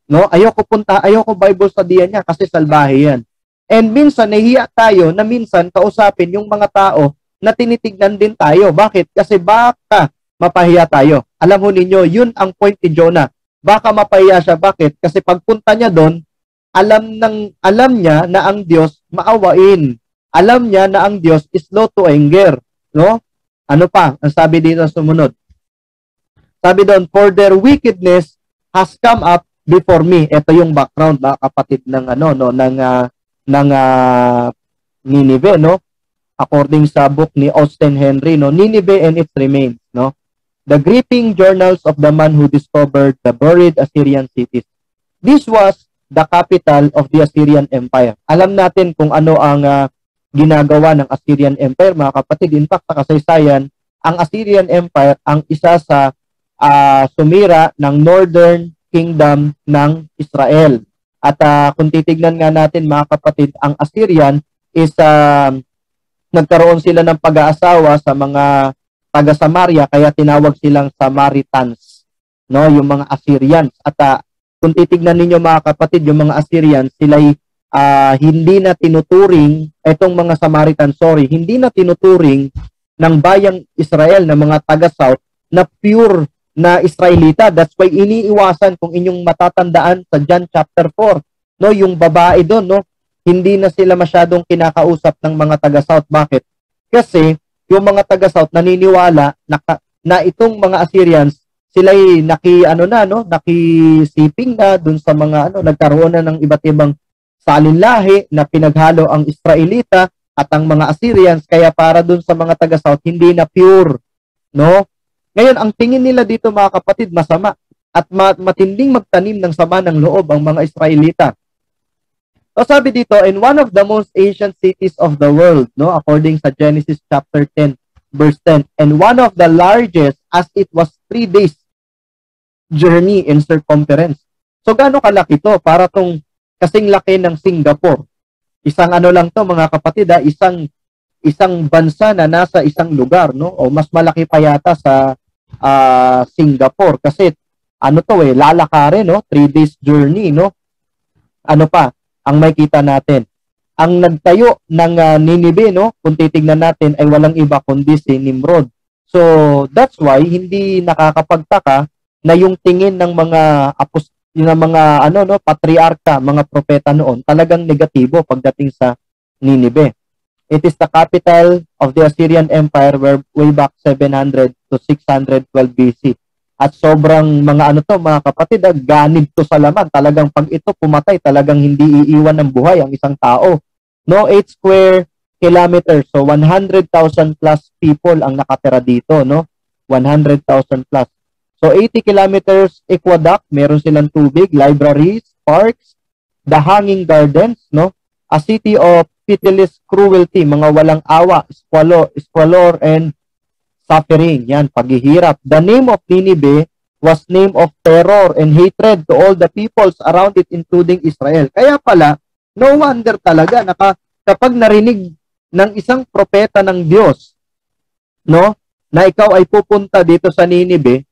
No, ayoko Bible study niya kasi salbahe yan. And minsan nahihiya tayo na minsan kausapin yung mga tao na tinitignan din tayo. Bakit? Kasi baka mapahiya tayo. Alam mo ninyo, yun ang point ni Jonah. Baka mapahiya siya. Bakit? Kasi pagpunta niya doon, alam niya na ang Diyos maawain. Alam niya na ang Diyos is slow to anger. No? Ano pa? Ang sabi dito sa sumunod. Sabi doon, for their wickedness has come up before me. Ito yung background, mga kapatid ng Nineveh, no? According sa book ni Austin Henry, no, Nineveh and its remains, no? The gripping journals of the man who discovered the buried Assyrian cities. This was the capital of the Assyrian Empire. Alam natin kung ano ang ginagawa ng Assyrian Empire, mga kapatid. In fact, sa kasaysayan, ang Assyrian Empire ang isa sa sumira ng Northern Kingdom ng Israel. At kung titignan nga natin mga kapatid, ang Assyrian is nagkaroon sila ng pag-aasawa sa mga taga Samaria, kaya tinawag silang Samaritans, no, yung mga Assyrians. At kung titignan ninyo mga kapatid, yung mga Assyrians, sila'y hindi na tinuturing, etong mga Samaritans, hindi na tinuturing ng bayang Israel na mga taga-south na pure na Israelita. That's why iniiwasan, kung inyong matatandaan sa John chapter 4, no, yung babae doon, no, hindi na sila masyadong kinakausap ng mga taga-South. Bakit? Kasi yung mga taga-South naniniwala na itong mga Assyrians, sila'y nakisiping na dun sa mga nagkaroon na ng iba't ibang salinlahi na pinaghalo ang Israelita at ang mga Assyrians, kaya para dun sa mga taga-South hindi na pure, no? Ngayon, ang tingin nila dito, mga kapatid, masama at matinding magtanim ng sama ng loob ang mga Israelita. So sabi dito, in one of the most ancient cities of the world, no, according sa Genesis chapter 10 verse 10, and one of the largest, as it was 3 days journey in circumference. So gaano kalaki to? Para tong kasing laki ng Singapore. Isang lang to, mga kapatid, isang bansa na nasa isang lugar, no? O mas malaki pa yata sa Singapore, kasi lalakarin, no? 3 days journey, no? Ano pa ang makita natin? Ang nagtayo ng Ninive, no, kung titignan natin, ay walang iba kundi si Nimrod. So that's why hindi nakakapagtaka na yung tingin ng mga patriarka, mga propeta noon, talagang negatibo pagdating sa Ninive. It is the capital of the Assyrian Empire way back 700 to 612 BC. At sobrang mga mga kapatid, ganid to sa laman. Talagang pag ito pumatay, talagang hindi iiwan ng buhay ang isang tao. No, 8 square kilometers. So 100,000 plus people ang nakatira dito, no? 100,000 plus. So 80 kilometers aqueduct, meron silang tubig, libraries, parks, the hanging gardens, no? A city of pitiless cruelty, mga walang awa, squalor and suffering. Yan, paghihirap. The name of Nineveh was name of terror and hatred to all the peoples around it, including Israel. Kaya pala, no wonder talaga na kapag narinig ng isang propeta ng Diyos, no, na ikaw ay pupunta dito sa Nineveh,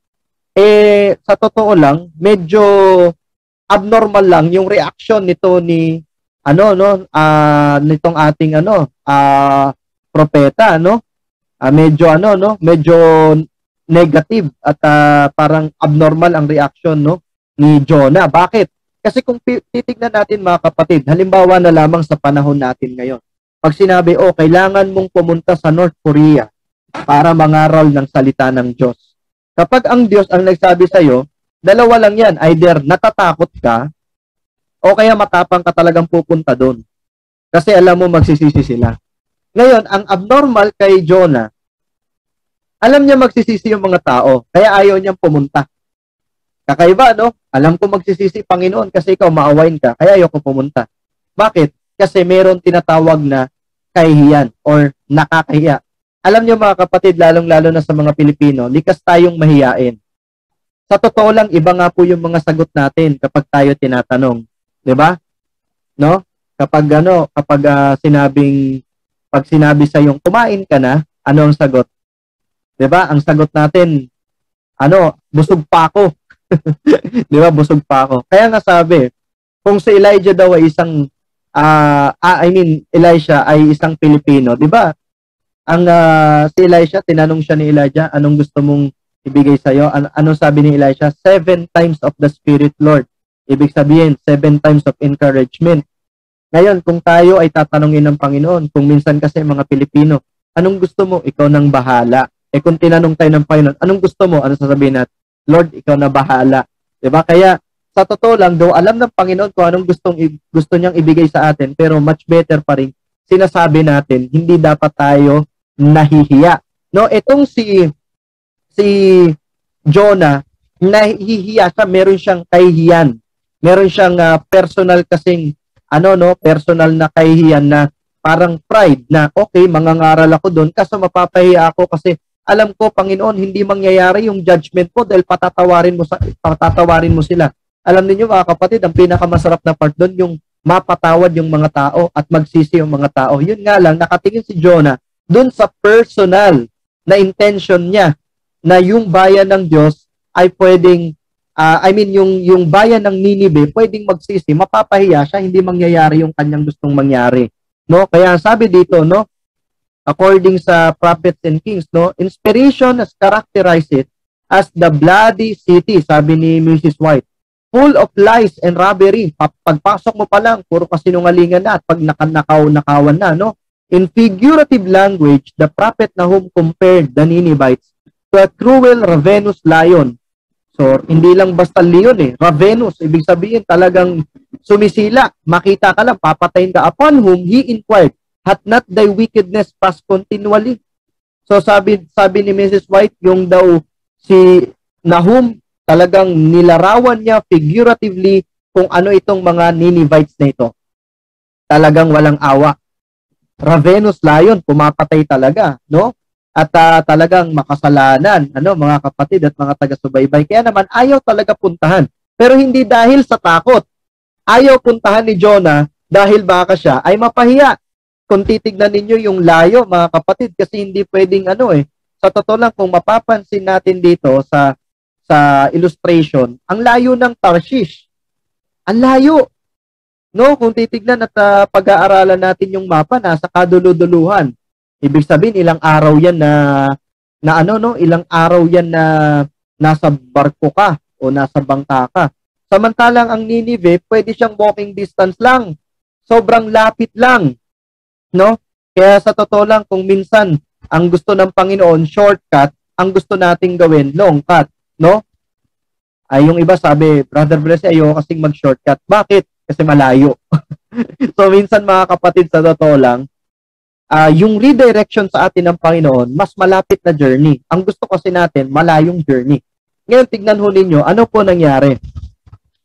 sa totoo lang, medyo abnormal lang yung reaction nito nitong ating propeta, no? Medyo negative at parang abnormal ang reaction, no, ni Jonah. Bakit? Kasi kung titignan natin, mga kapatid, halimbawa na lamang sa panahon natin ngayon, pag sinabi, kailangan mong pumunta sa North Korea para mangaral ng salita ng Diyos. Kapag ang Diyos ang nagsabi sa'yo, dalawa lang yan, either natatakot ka o kaya matapang ka talagang pupunta doon. Kasi alam mo magsisisi sila. Ngayon, ang abnormal kay Jonah, alam niya magsisisi yung mga tao, kaya ayaw niyang pumunta. Kakaiba, no? Alam ko magsisisi, Panginoon, kasi ikaw maawain ka, kaya ayaw ko pumunta. Bakit? Kasi meron tinatawag na kahihiyan or nakakahiya. Alam niyo, mga kapatid, lalong-lalo na sa mga Pilipino, likas tayong mahiyain. Sa totoo lang, iba nga po yung mga sagot natin kapag tayo tinatanong. 'Di ba? No? Kapag sinabi sa yung kumain ka na, ano ang sagot? 'Di ba? Ang sagot natin, busog pa ako. 'Di ba? Busog pa ako. Kaya nga sabi, kung si Elijah daw ay Elisha ay isang Pilipino, 'di ba? Si Elisha, tinanong siya ni Elijah, anong gusto mong ibigay sa'yo? Anong sabi ni Elisha? 7 times of the Spirit, Lord. Ibig sabihin, 7 times of encouragement. Ngayon, kung tayo ay tatanungin ng Panginoon, kung minsan kasi mga Pilipino, anong gusto mo? Ikaw nang bahala. Kung tinanong tayo ng Panginoon, anong gusto mo? Ano sasabihin natin? Lord, ikaw na bahala. Diba? Kaya, sa totoo lang, daw alam ng Panginoon kung anong gusto niyang ibigay sa atin, pero much better pa rin, sinasabi natin, hindi dapat tayo nahihiya. No, itong si Jonah, nahihiya siya, meron siyang kahihiyan. Meron siyang personal kasing personal na kahihiyan na parang pride na okay, mangangaral ako doon kasi mapapahiya ako kasi alam ko, Panginoon, hindi mangyayari yung judgment ko dahil patatawarin mo sila. Alam niyo, mga kapatid, ang pinakamasarap na part doon yung mapatawad yung mga tao at magsisi yung mga tao. Yun nga lang, nakatingin si Jonah doon sa personal na intention niya na yung bayan ng Diyos ay pwedeng, yung bayan ng Ninive pwedeng magsisi, mapapahiya siya, hindi mangyayari yung kanyang gustong mangyari. No? Kaya sabi dito, no, according sa Prophets and Kings, no, inspiration has characterized it as the bloody city, sabi ni Mrs. White. Full of lies and robbery. Pagpasok mo pa lang, puro kasinungalingan na at pag nakawan na, no? In figurative language, the prophet Nahum compared the Ninevites to a cruel ravenous lion. So, hindi lang basta leon ravenous. Ibig sabihin talagang sumisila. Makita ka lang, papatayin ka. Upon whom he inquired, hath not thy wickedness passed continually? So, sabi ni Mrs. White, yung daw si Nahum, talagang nilarawan niya figuratively kung ano itong mga Ninevites na ito. Talagang walang awa. Ravenous lion, pumapatay talaga, no? At talagang makasalanan, mga kapatid at mga taga-subaybay. Kaya naman ayaw talaga puntahan. Pero hindi dahil sa takot. Ayaw puntahan ni Jonah dahil baka siya ay mapahiya. Kung titignan ninyo yung layo, mga kapatid, kasi hindi pwedeng sa totoo lang, kung mapapansin natin dito sa illustration, ang layo ng Tarshish. Ang layo. No, kung titignan at pag-aaralan natin yung mapa, nasa kaduluduluhan. Ibig sabihin, ilang araw yan ilang araw yan na nasa barko ka o nasa bangka ka. Samantalang ang Ninive, pwede siyang walking distance lang. Sobrang lapit lang. No? Kaya sa totoo lang, kung minsan, ang gusto ng Panginoon, shortcut, ang gusto nating gawin, long cut. No? Ay, yung iba sabi, Brother Blessy, ayoko kasing mag-shortcut. Bakit? Kasi malayo. So, minsan mga kapatid, sa totoo lang, yung redirection sa atin ng Panginoon, mas malapit na journey. Ang gusto kasi natin, malayong journey. Ngayon, tignan ho ninyo, ano po nangyari?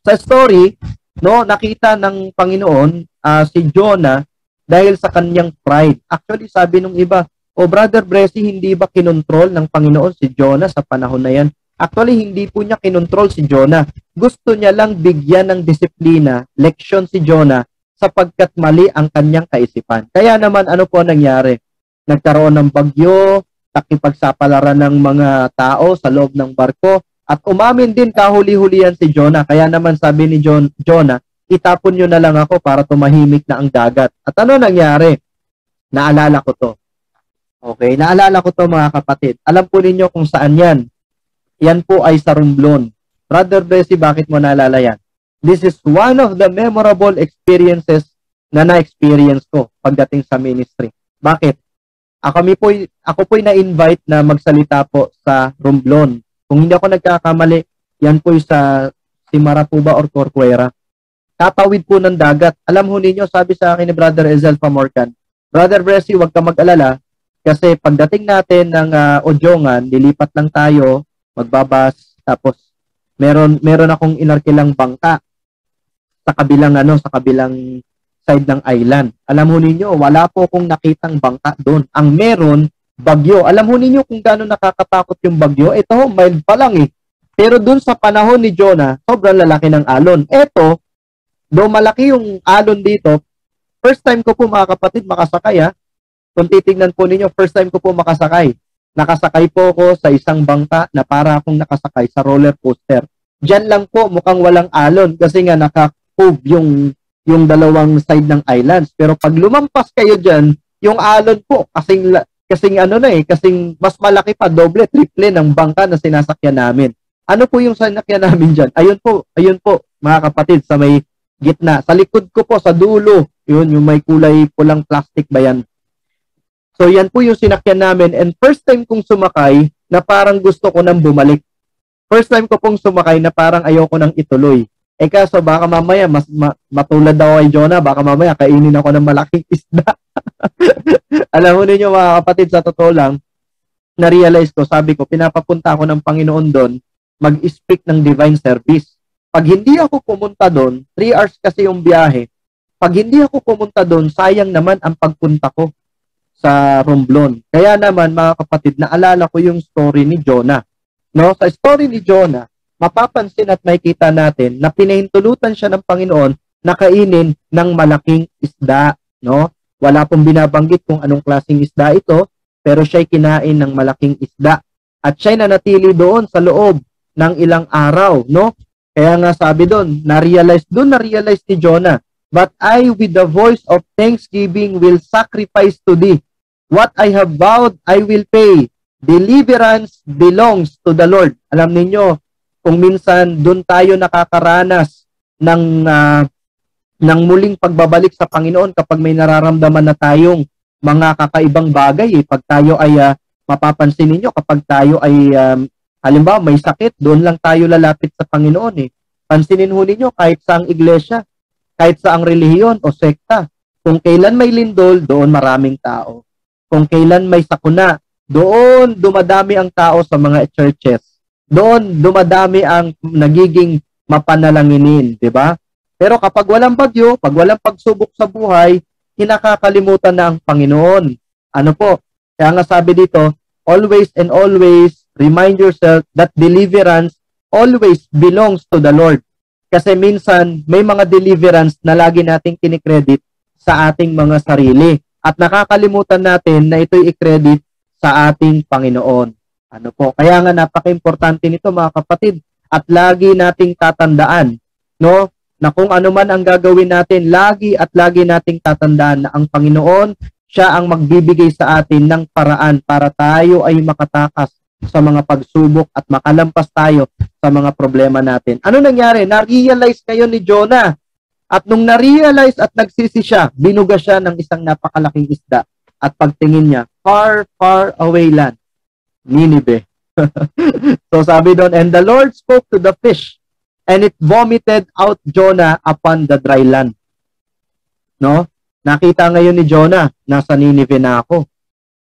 Sa story, no, nakita ng Panginoon si Jonah dahil sa kanyang pride. Actually, sabi nung iba, Brother Blessy, hindi ba kinontrol ng Panginoon si Jonah sa panahon na yan? Actually, hindi po niya kinontrol si Jonah. Gusto niya lang bigyan ng disiplina, leksyon si Jonah, sapagkat mali ang kanyang kaisipan. Kaya naman, ano po nangyari? Nagkaroon ng bagyo, nakipagsapalaran ng mga tao sa loob ng barko, at umamin din kahuli-hulihan si Jonah. Kaya naman sabi ni Jonah, itapon nyo na lang ako para tumahimik na ang dagat. At ano nangyari? Naalala ko to. Okay, naalala ko to mga kapatid. Alam po ninyo kung saan yan. Yan po ay sa Romblon. Brother Blessy, bakit mo naalala yan? This is one of the memorable experiences na na-experience ko pagdating sa ministry. Bakit? Ako po'y na-invite na magsalita po sa Romblon. Kung hindi ako nagkakamali, yan po'y sa Simarapuba or Corcuera. Tatawid po ng dagat. Alam ho ninyo, sabi sa akin ni Brother Ezel Pamorcan, Brother Blessy, huwag ka mag-alala kasi pagdating natin ng Odjongan, lilipat lang tayo, magbabas, tapos meron akong inarkilang bangka sa kabilang side ng island. Alam ho ninyo, wala po akong nakitang bangka doon. Ang meron, bagyo. Alam ho ninyo kung gaano nakakatakot yung bagyo? Ito, mild pa lang eh. Pero doon sa panahon ni Jonah, sobrang lalaki ng alon. Ito, do malaki yung alon dito, first time ko po mga kapatid makasakay . Kung titignan po ninyo, first time ko po makasakay. Nakasakay po ako sa isang bangka na para akong nakasakay sa roller coaster. Diyan lang po mukhang walang alon kasi nga naka-cove yung dalawang side ng islands. Pero pag lumampas kayo diyan, yung alon po kasing mas malaki pa, doble, triple ng bangka na sinasakyan namin. Ano po yung sinakyan namin diyan? Ayun po mga kapatid sa may gitna. Sa likod ko po sa dulo, yung may kulay pulang plastic ba yan? So, yan po yung sinakyan namin. And first time kong sumakay na parang gusto ko nang bumalik. First time ko pong sumakay na parang ayoko nang ituloy. Kaso baka mamaya, matulad daw kay Jonah, baka mamaya kainin ako ng malaking isda. Alam mo ninyo mga kapatid, sa totoo lang, na-realize ko, sabi ko, pinapapunta ako ng Panginoon doon, mag-speak ng divine service. Pag hindi ako pumunta doon, 3 hours kasi yung biyahe, pag hindi ako pumunta doon, sayang naman ang pagpunta ko sa Romblon. Kaya naman mga kapatid, naalala ko yung story ni Jonah. No? Sa story ni Jonah, mapapansin at makikita natin na pinahintulutan siya ng Panginoon na kainin ng malaking isda. No? Wala pong binabanggit kung anong klaseng isda ito, pero siya'y kinain ng malaking isda. At siya'y nanatili doon sa loob ng ilang araw. No? Kaya nga sabi doon, na-realize ni Jonah, but I with the voice of thanksgiving will sacrifice to thee. What I have vowed, I will pay. Deliverance belongs to the Lord. Alam niyo, kung minsan doon tayo nakakaranas ng muling pagbabalik sa Panginoon kapag may nararamdaman na tayong mga kakaibang bagay. Pag tayo ay mapapansin ninyo, kapag tayo ay halimbawa may sakit, doon lang tayo lalapit sa Panginoon. Pansinin ho ninyo kahit saang iglesia, kahit saang relihiyon o sekta. Kung kailan may lindol, doon maraming tao. Kung kailan may sakuna, doon dumadami ang tao sa mga churches. Doon dumadami ang nagiging mapanalanginin, di ba? Pero kapag walang bagyo, pag walang pagsubok sa buhay, hinakakalimutan na ang Panginoon. Ano po? Kaya nga sabi dito, always and always remind yourself that deliverance always belongs to the Lord. Kasi minsan, may mga deliverance na lagi nating kinikredit sa ating mga sarili. At nakakalimutan natin na ito'y i-credit sa ating Panginoon. Ano po? Kaya nga napaka-importante nito mga kapatid. At lagi nating tatandaan, no? Na kung ano man ang gagawin natin, lagi at lagi nating tatandaan na ang Panginoon, siya ang magbibigay sa atin ng paraan para tayo ay makatakas sa mga pagsubok at makalampas tayo sa mga problema natin. Ano nangyari? Na-realize kayo ni Jonah. At nung na-realize at nagsisi siya, binuga siya ng isang napakalaking isda. At pagtingin niya, far, far away land, Nineveh. So sabi doon, and the Lord spoke to the fish, and it vomited out Jonah upon the dry land. No? Nakita ngayon ni Jonah, nasa Nineveh na ako.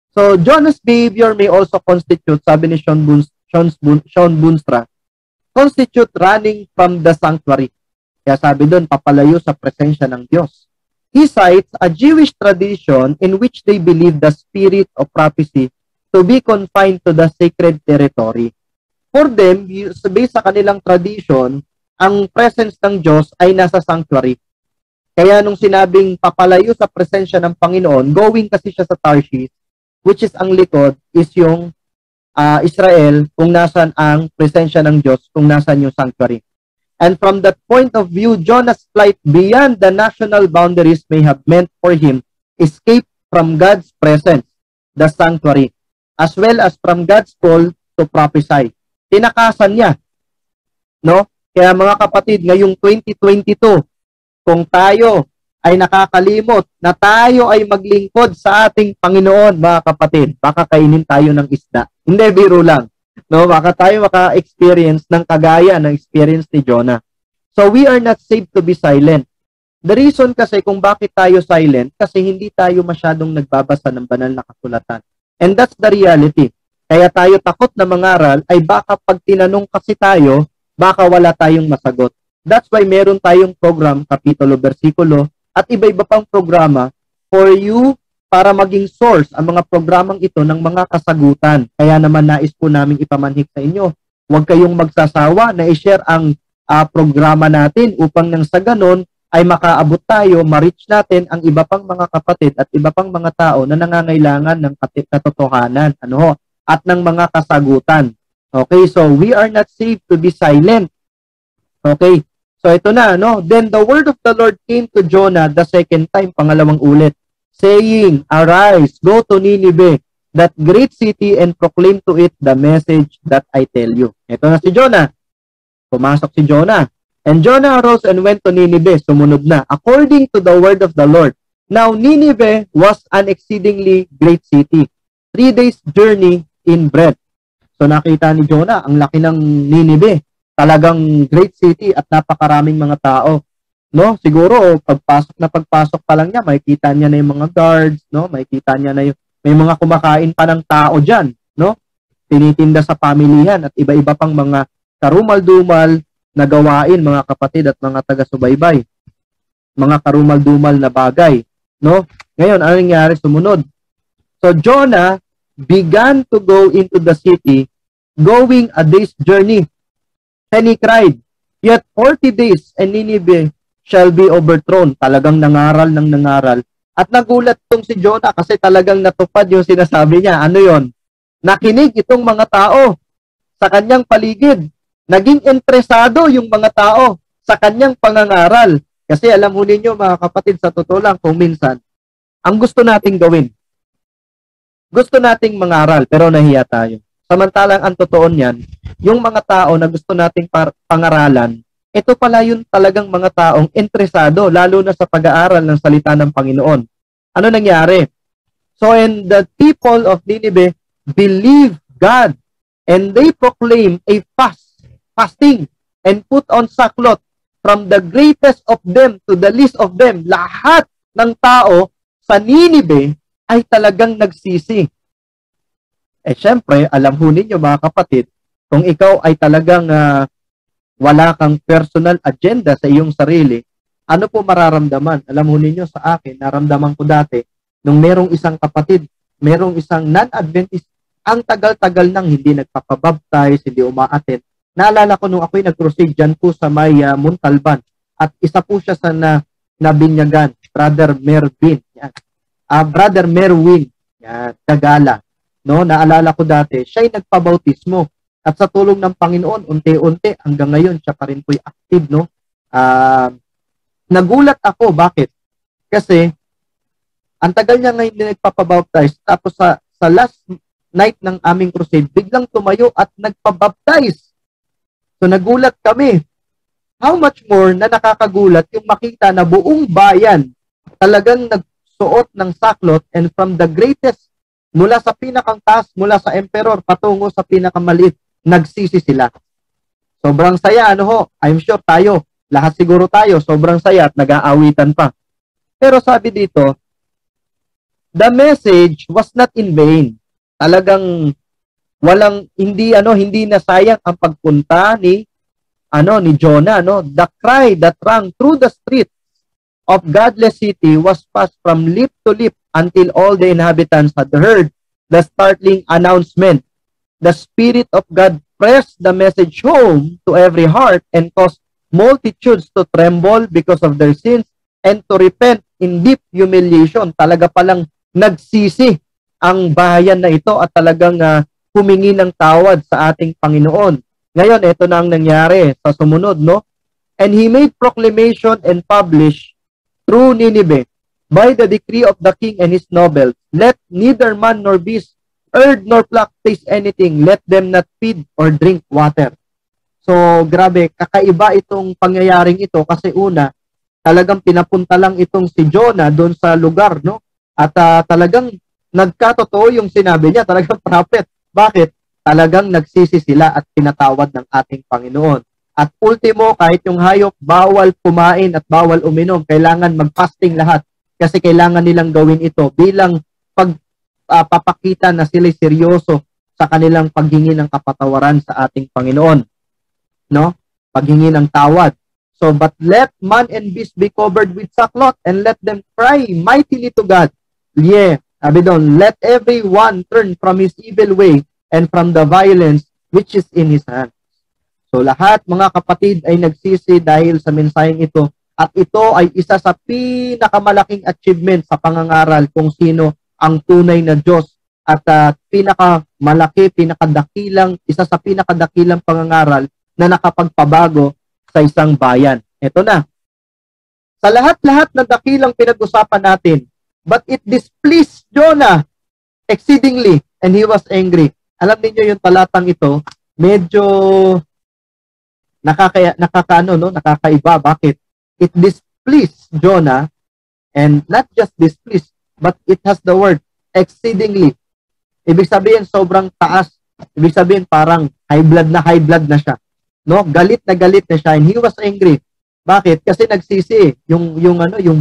So, Jonah's behavior may also constitute, sabi ni Sean Boonstra, constitute running from the sanctuary. Kaya sabi doon, papalayo sa presensya ng Diyos. He cites a Jewish tradition in which they believe the spirit of prophecy to be confined to the sacred territory. For them, based sa kanilang tradition, ang presence ng Diyos ay nasa sanctuary. Kaya nung sinabing papalayo sa presensya ng Panginoon, going kasi siya sa Tarshish, which is ang likod, is yung Israel, kung nasan ang presensya ng Diyos, kung nasan yung sanctuary. And from that point of view, Jonah's flight beyond the national boundaries may have meant for him escape from God's presence, the sanctuary, as well as from God's call to prophesy. Tinakasan niya. No? Kaya mga kapatid, ngayong 2022, kung tayo ay nakakalimot na tayo ay maglingkod sa ating Panginoon, mga kapatid, baka kainin tayo ng isda. Hindi, biro lang. No, baka tayo maka-experience ng kagaya ng experience ni Jonah. So we are not saved to be silent. The reason kasi kung bakit tayo silent, kasi hindi tayo masyadong nagbabasa ng banal na kasulatan. And that's the reality. Kaya tayo takot na mangaral ay baka pag tinanong kasi tayo, baka wala tayong masagot. That's why meron tayong program, kapitulo, bersikulo, at iba-iba pang programa for you para maging source ang mga programang ito ng mga kasagutan. Kaya naman nais po namin ipamanhik sa inyo. Huwag kayong magsasawa na i-share ang programa natin upang nang sa ganon ay makaabot tayo, ma-reach natin ang iba pang mga kapatid at iba pang mga tao na nangangailangan ng katotohanan at ng mga kasagutan. Okay, so we are not safe to be silent. Okay, so ito na, no? Then the word of the Lord came to Jonah the second time, pangalawang ulit, saying, arise, go to Nineveh, that great city, and proclaim to it the message that I tell you. Ito na si Jonah. Pumasok si Jonah. And Jonah arose and went to Nineveh, sumunod na, according to the word of the Lord. Now Nineveh was an exceedingly great city, 3 days journey in breadth. So nakita ni Jonah, ang laki ng Nineveh, talagang great city at napakaraming mga tao. No, siguro pagpasok pa lang niya, makikita niya na yung mga guards, no? Makikita niya na yung may mga kumakain pa ng tao diyan, no? Tinitinda sa pamilihan at iba-iba pang mga karumal-dumal na gawain, mga kapatid at mga taga-subaybay. Mga karumal-dumal na bagay, no? Ngayon, ano nangyari sumunod? So Jonah began to go into the city, going a day's journey. And he cried, yet 40 days and Nineveh shall be overthrown. Talagang nangaral ng nangaral. At nagulat tong si Jonah kasi talagang natupad yung sinasabi niya. Ano yon? Nakinig itong mga tao sa kanyang paligid. Naging interesado yung mga tao sa kanyang pangangaral. Kasi alam mo ninyo mga kapatid, sa totoo lang kung minsan, ang gusto nating gawin, Gusto nating mangaral pero nahiya tayo. Samantalang ang totoo niyan, yung mga tao na gusto nating pangaralan, ito pala yung talagang mga taong interesado, lalo na sa pag-aaral ng salita ng Panginoon. Ano nangyari? So, and the people of Nineveh believed God, and they proclaimed a fasting, and put on sackcloth, from the greatest of them to the least of them. Lahat ng tao sa Nineveh ay talagang nagsisi. Syempre, alam ho ninyo mga kapatid, kung ikaw ay talagang wala kang personal agenda sa iyong sarili, ano po mararamdaman? Alam ho ninyo sa akin, naramdaman ko dati, nung merong isang kapatid, merong isang non-Adventist, ang tagal-tagal nang hindi nagpapabaptize, hindi umaattend. Naalala ko nung ako'y nag-crusade dyan po sa may Montalban, at isa po siya sa nabinyagan, Brother Mervin. Yan. Brother Merwin, yan, Tagala. No, naalala ko dati, siya'y nagpabautismo. At sa tulong ng Panginoon, unti-unti, hanggang ngayon, siya pa rin po'y active, no? Nagulat ako, bakit? Kasi, ang tagal niya ngayon hindi nagpapabaptize, tapos sa last night ng aming crusade, biglang tumayo at nagpabaptize. So, nagulat kami. How much more na nakakagulat yung makita na buong bayan talagang nagsuot ng sackcloth, and from the greatest, mula sa pinakang taas, mula sa emperor, patungo sa pinakamaliit, nagsisi sila. Sobrang saya, ano ho? I'm sure tayo, lahat siguro tayo, sobrang saya at nag-aawitan pa. Pero sabi dito, the message was not in vain. Talagang hindi nasayang ang pagpunta ni Jonah, no? The cry that rang through the streets of godless city was passed from lip to lip until all the inhabitants had heard the startling announcement. The Spirit of God pressed the message home to every heart and caused multitudes to tremble because of their sins and to repent in deep humiliation. Talaga palang nagsisi ang bayan na ito at talagang humingi ng tawad sa ating Panginoon. Ngayon, ito na ang nangyari sa sumunod, no? And he made proclamation and published through Nineveh by the decree of the king and his nobles, let neither man nor beast, herd nor flock taste anything, let them not feed or drink water. So, grabe, kakaiba itong pangyayaring ito kasi una, talagang pinapunta lang itong si Jonah doon sa lugar, no? At talagang nagkatotoo yung sinabi niya, talagang prophet. Bakit? Talagang nagsisi sila at pinatawad ng ating Panginoon. At ultimo, kahit yung hayop, bawal kumain at bawal uminom. Kailangan mag-fasting lahat kasi kailangan nilang gawin ito bilang pagpapakita na sila seryoso sa kanilang paghingi ng kapatawaran sa ating Panginoon. No? Paghingi ng tawad. So, but let man and beast be covered with sackcloth and let them cry mightily to God. Yeah, sabi doon, let everyone turn from his evil way and from the violence which is in his hand. So lahat mga kapatid ay nagsisi dahil sa mensaheng ito at ito ay isa sa pinakamalaking achievement sa pangangaral kung sino ang tunay na Diyos at isa sa pinakadakilang pangangaral na nakapagpabago sa isang bayan. Ito na. Sa lahat-lahat ng dakilang pinag-usapan natin, but it displeased Jonah exceedingly and he was angry. Alam niyo yung talatang ito, medyo nakakaiba. Bakit? It displeased Jonah, and not just displeased, but it has the word exceedingly. Ibig sabihin sobrang taas. Ibig sabihin parang high blood na siya. No, galit na siya, and he was angry. Bakit? Kasi nagsisi yung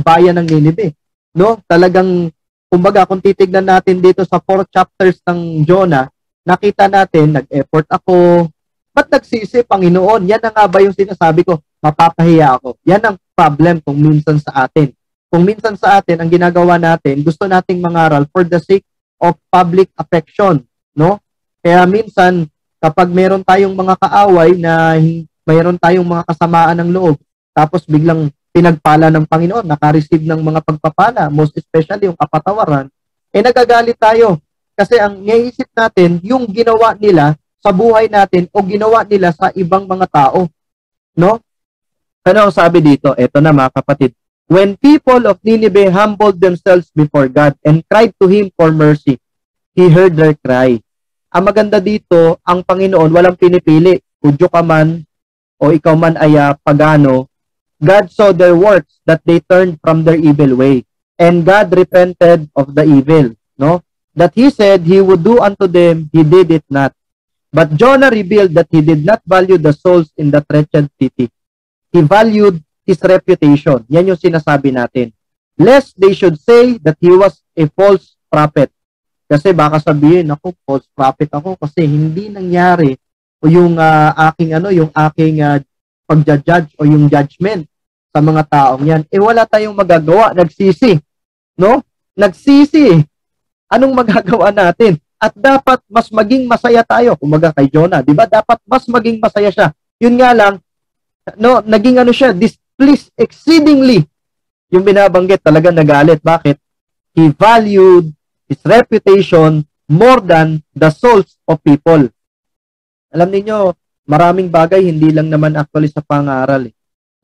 bayan ng Nineveh. No, talagang kumbaga kung titignan natin dito sa 4 chapters ng Jonah, nakita natin nag-effort ako. Ba't nagsisi, Panginoon? Yan na nga ba yung sinasabi ko? Mapapahiya ako. Yan ang problem kung minsan sa atin. Kung minsan sa atin, ang ginagawa natin, gusto nating mangaral for the sake of public affection. No? Kaya minsan, kapag meron tayong mga kaaway na mayroon tayong mga kasamaan ng loob, tapos biglang pinagpala ng Panginoon, naka-receive ng mga pagpapala, most especially yung kapatawaran, nagagalit tayo. Kasi ang naiisip natin, yung ginawa nila sa buhay natin o ginawa nila sa ibang mga tao. No? Ano ang sabi dito? Ito na mga kapatid. When people of Nineveh humbled themselves before God and cried to Him for mercy, He heard their cry. Ang maganda dito, ang Panginoon walang pinipili. Hudyo ka man o ikaw man ay pagano, God saw their works that they turned from their evil way. And God repented of the evil. No? That He said He would do unto them, He did it not. But Jonah revealed that he did not value the souls in that wretched city. He valued his reputation. Yan yung sinasabi natin. Lest they should say that he was a false prophet. Kasi baka sabihin, ako, false prophet ako kasi hindi nangyari o yung aking pagja-judge o yung judgment sa mga taong yan. Eh wala tayong magagawa, nagsisi. No? Nagsisi. Anong magagawa natin? At dapat mas maging masaya tayo. Kumaga kay Jonah, di ba? Dapat mas maging masaya siya. Yun nga lang, no, naging ano siya, displeased exceedingly. Yung binabanggit, talaga nagalit. Bakit? He valued his reputation more than the souls of people. Alam niyo, maraming bagay, hindi lang naman actually sa pangaral.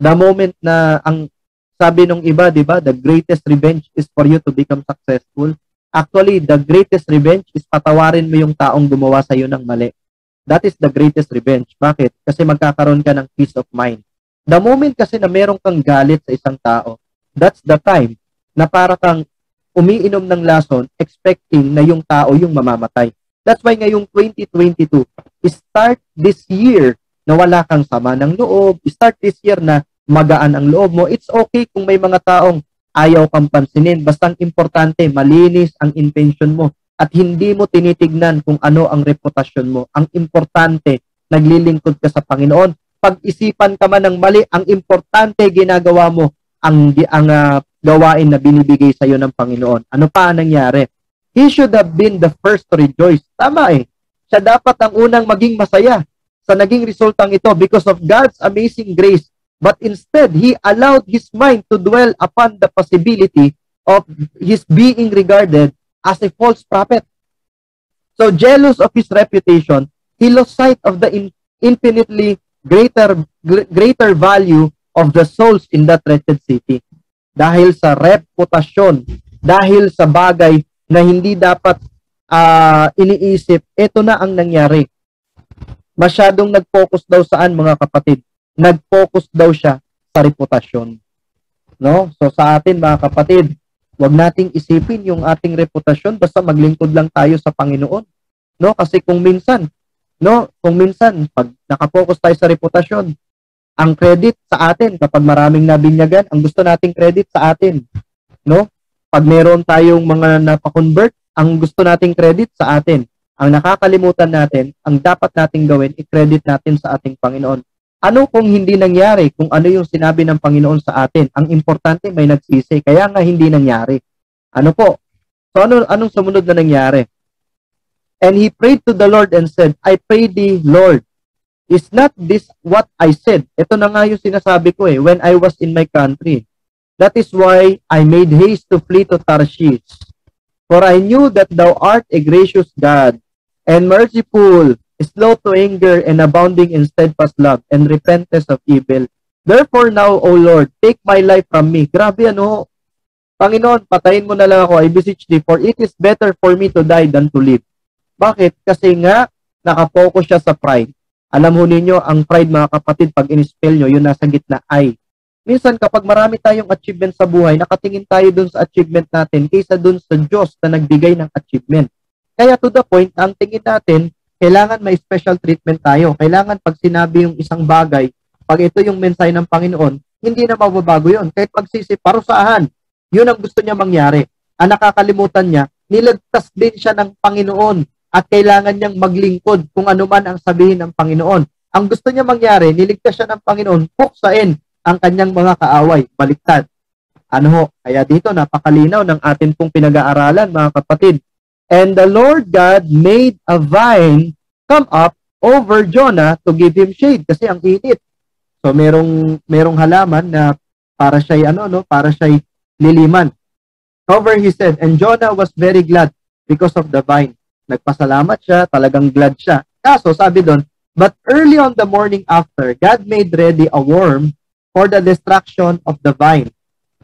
The moment na, ang sabi nung iba, di ba, the greatest revenge is for you to become successful. Actually, the greatest revenge is patawarin mo yung taong gumawa sa iyo ng mali. That is the greatest revenge. Bakit? Kasi magkakaroon ka ng peace of mind. The moment kasi na meron kang galit sa isang tao, that's the time na para kang umiinom ng lason expecting na yung tao yung mamamatay. That's why ngayong 2022, start this year na wala kang sama ng loob. Start this year na magaan ang loob mo. It's okay kung may mga taong ayaw kang pansinin. Bastang importante, malinis ang intention mo at hindi mo tinitignan kung ano ang reputasyon mo. Ang importante, naglilingkod ka sa Panginoon. Pag-isipan ka man ng mali, ang importante ginagawa mo ang gawain na binibigay sa iyo ng Panginoon. Ano pa ang nangyari? He should have been the first to rejoice. Tama eh. Siya dapat ang unang maging masaya sa naging resultang ito because of God's amazing grace. But instead, he allowed his mind to dwell upon the possibility of his being regarded as a false prophet. So, jealous of his reputation, he lost sight of the infinitely greater value of the souls in that wretched city. Dahil sa reputasyon, dahil sa bagay na hindi dapat iniisip, ito na ang nangyari. Masyadong nag-focus daw saan, mga kapatid? Nag-focus daw siya sa reputasyon. No? So sa atin, mga kapatid, wag nating isipin yung ating reputasyon basta maglingkod lang tayo sa Panginoon. No? Kasi kung minsan pag nakapokus tayo sa reputasyon, ang credit sa atin kapag maraming nabinyagan, ang gusto nating credit sa atin. No? Pag meron tayong mga napakonvert, ang gusto nating credit sa atin. Ang nakakalimutan natin, ang dapat nating gawin, i-credit natin sa ating Panginoon. Ano kung hindi nangyari? Kung ano yung sinabi ng Panginoon sa atin? Ang importante, may nagsisi. Kaya nga hindi nangyari. Ano po? So anong sumunod na nangyari? And he prayed to the Lord and said, I pray thee, Lord, is not this what I said? Ito na nga yung sinasabi ko when I was in my country. That is why I made haste to flee to Tarshish. For I knew that thou art a gracious God, and merciful, slow to anger, and abounding in steadfast love, and repentance of evil. Therefore now, O Lord, take my life from me. Grabe ano, Panginoon, patayin mo na lang ako, I beseech thee, for it is better for me to die than to live. Bakit? Kasi nga, nakapokus siya sa pride. Alam ho ninyo, ang pride, mga kapatid, pag in-spell nyo, yun nasa gitna I. Minsan, kapag marami tayong achievement sa buhay, nakatingin tayo dun sa achievement natin kaysa dun sa Diyos na nagbigay ng achievement. Kaya to the point, ang tingin natin, kailangan may special treatment tayo. Kailangan pag sinabi yung isang bagay, pag ito yung mensahe ng Panginoon, hindi na mababago yun. Kahit pagsisi, parusahan, yun ang gusto niya mangyari. Ang nakakalimutan niya, niligtas din siya ng Panginoon at kailangan niyang maglingkod kung ano man ang sabihin ng Panginoon. Ang gusto niya mangyari, niligtas siya ng Panginoon, puksain ang kanyang mga kaaway, baliktad. Ano ho? Kaya dito, napakalinaw ng atin pong pinag-aaralan, mga kapatid. And the Lord God made a vine come up over Jonah to give him shade kasi ang init. So merong halaman na para siya para siya liliman. Over he said, and Jonah was very glad because of the vine. Nagpasalamat siya, talagang glad siya. Kaso sabi doon, but early on the morning after, God made ready a worm for the destruction of the vine.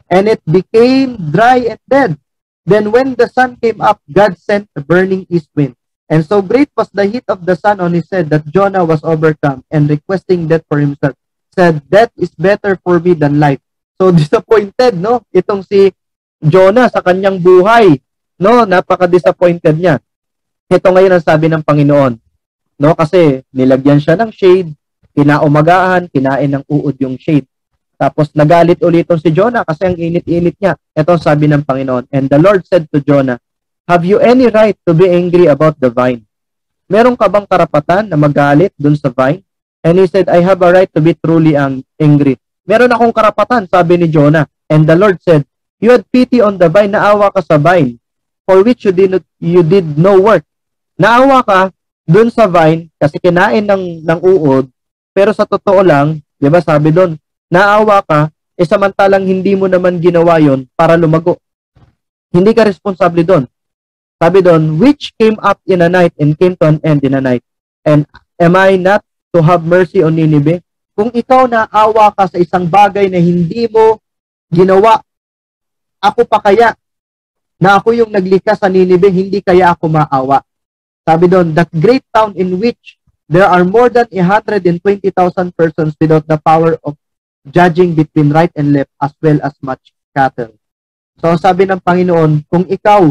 And it became dry and dead. Then when the sun came up, God sent a burning east wind. And so great was the heat of the sun on his head that Jonah was overcome and requesting death for himself. Said, death is better for me than life. So disappointed, no? Itong si Jonah sa kanyang buhay, no? Napaka-disappointed niya. Ito ngayon ang sabi ng Panginoon, no? Kasi nilagyan siya ng shade, kinaumagahan, kinain ng uod yung shade. Tapos nagalit ulit si Jonah kasi ang init-init niya. Ito ang sabi ng Panginoon. And the Lord said to Jonah, have you any right to be angry about the vine? Meron ka bang karapatan na magalit dun sa vine? And he said, I have a right to be truly angry. Meron akong karapatan, sabi ni Jonah. And the Lord said, you had pity on the vine, naawa ka sa vine, for which you did no work. Naawa ka dun sa vine kasi kinain ng uod, pero sa totoo lang, di ba sabi doon, naawa ka, samantalang hindi mo naman ginawa yon para lumago. Hindi ka responsable doon. Sabi doon, which came up in a night and came to an end in a night. And am I not to have mercy on Nineveh? Kung ikaw naawa ka sa isang bagay na hindi mo ginawa, ako pa kaya na ako yung naglikha sa Nineveh, hindi kaya ako maawa. Sabi doon, that great town in which there are more than 120,000 persons without the power of judging between right and left as well as much cattle. So sabi ng Panginoon, kung ikaw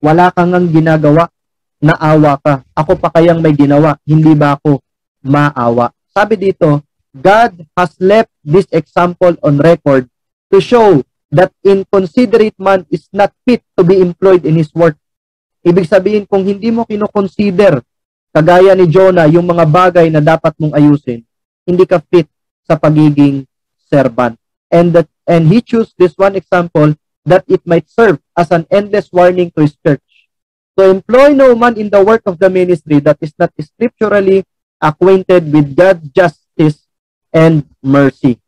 wala kang ang ginagawa, naawa ka. Ako pa kayang may ginawa, hindi ba ako maawa? Sabi dito, God has left this example on record to show that inconsiderate man is not fit to be employed in his work. Ibig sabihin, kung hindi mo kinoconsider, kagaya ni Jonah, yung mga bagay na dapat mong ayusin, hindi ka fit sa pagiging servant. And he chose this one example that it might serve as an endless warning to his church. So employ no man in the work of the ministry that is not scripturally acquainted with God's justice and mercy.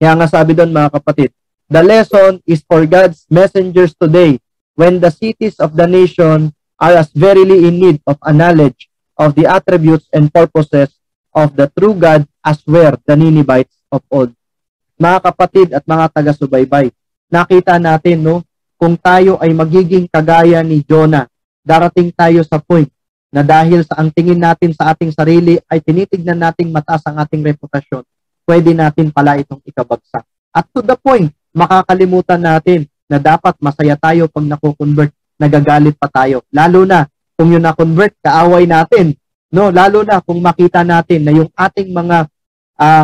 Kaya nga sabi doon mga kapatid, the lesson is for God's messengers today when the cities of the nation are as verily in need of a knowledge of the attributes and purposes of the true God as were the Ninevites of old. Mga kapatid at mga taga-subaybay, nakita natin, no, kung tayo ay magiging kagaya ni Jonah, darating tayo sa point na dahil sa ang tingin natin sa ating sarili ay tinitignan nating mataas ang ating reputasyon, pwede natin pala itong ikabagsak. At to the point, makakalimutan natin na dapat masaya tayo pag nakukonvert, nagagalit pa tayo. Lalo na kung yung na-convert, kaaway natin. No, lalo na kung makita natin na yung ating mga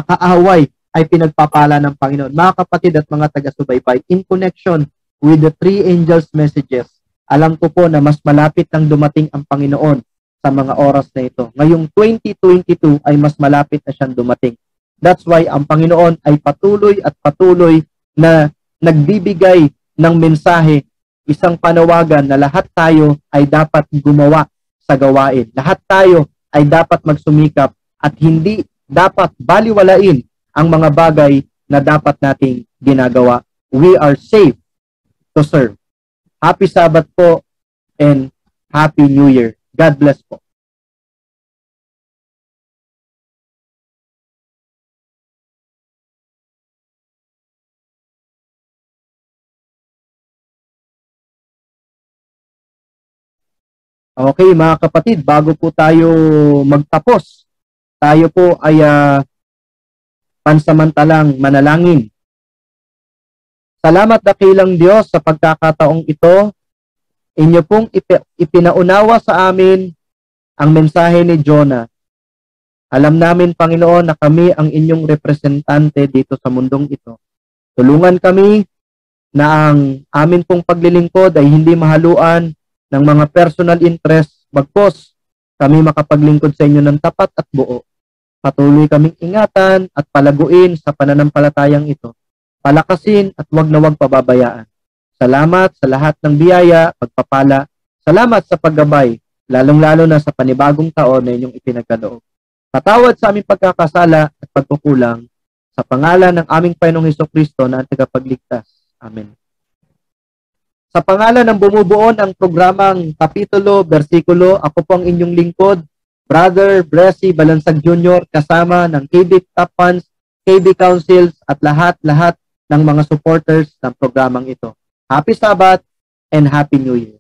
kaaway ay pinagpapala ng Panginoon. Mga kapatid at mga taga-subaybay, in connection with the three angels' messages, alam ko po na mas malapit nang dumating ang Panginoon sa mga oras na ito. Ngayong 2022 ay mas malapit na siyang dumating. That's why ang Panginoon ay patuloy at patuloy na nagbibigay ng mensahe, isang panawagan na lahat tayo ay dapat gumawa sa gawain. Lahat tayo ay dapat magsumikap at hindi dapat baliwalain ang mga bagay na dapat nating ginagawa. We are saved to serve. Happy Sabbath po and Happy New Year. God bless po. Okay mga kapatid, bago po tayo magtapos, tayo po ay pansamantalang manalangin. Salamat dakilang Diyos sa pagkakataong ito. Inyo pong ipinaunawa sa amin ang mensahe ni Jonah. Alam namin, Panginoon, na kami ang inyong representante dito sa mundong ito. Tulungan kami na ang amin pong paglilingkod ay hindi mahaluan ng mga personal interest, bagkus kami makapaglingkod sa inyo ng tapat at buo. Patuloy kaming ingatan at palaguin sa pananampalatayang ito. Palakasin at wag na wag pababayaan. Salamat sa lahat ng biyaya, pagpapala. Salamat sa paggabay, lalong-lalo na sa panibagong taon na inyong ipinagkaloob. Patawad sa aming pagkakasala at pagkukulang sa pangalan ng aming Panginoong Hesukristo na ang tagapagligtas. Amen. Sa pangalan ng bumubuo ng programang Kapitulo, Bersikulo, ako po ang inyong lingkod, Brother Bressy Balansag Jr., kasama ng KB Top Funds, KB Councils, at lahat-lahat ng mga supporters ng programang ito. Happy Sabbath and Happy New Year.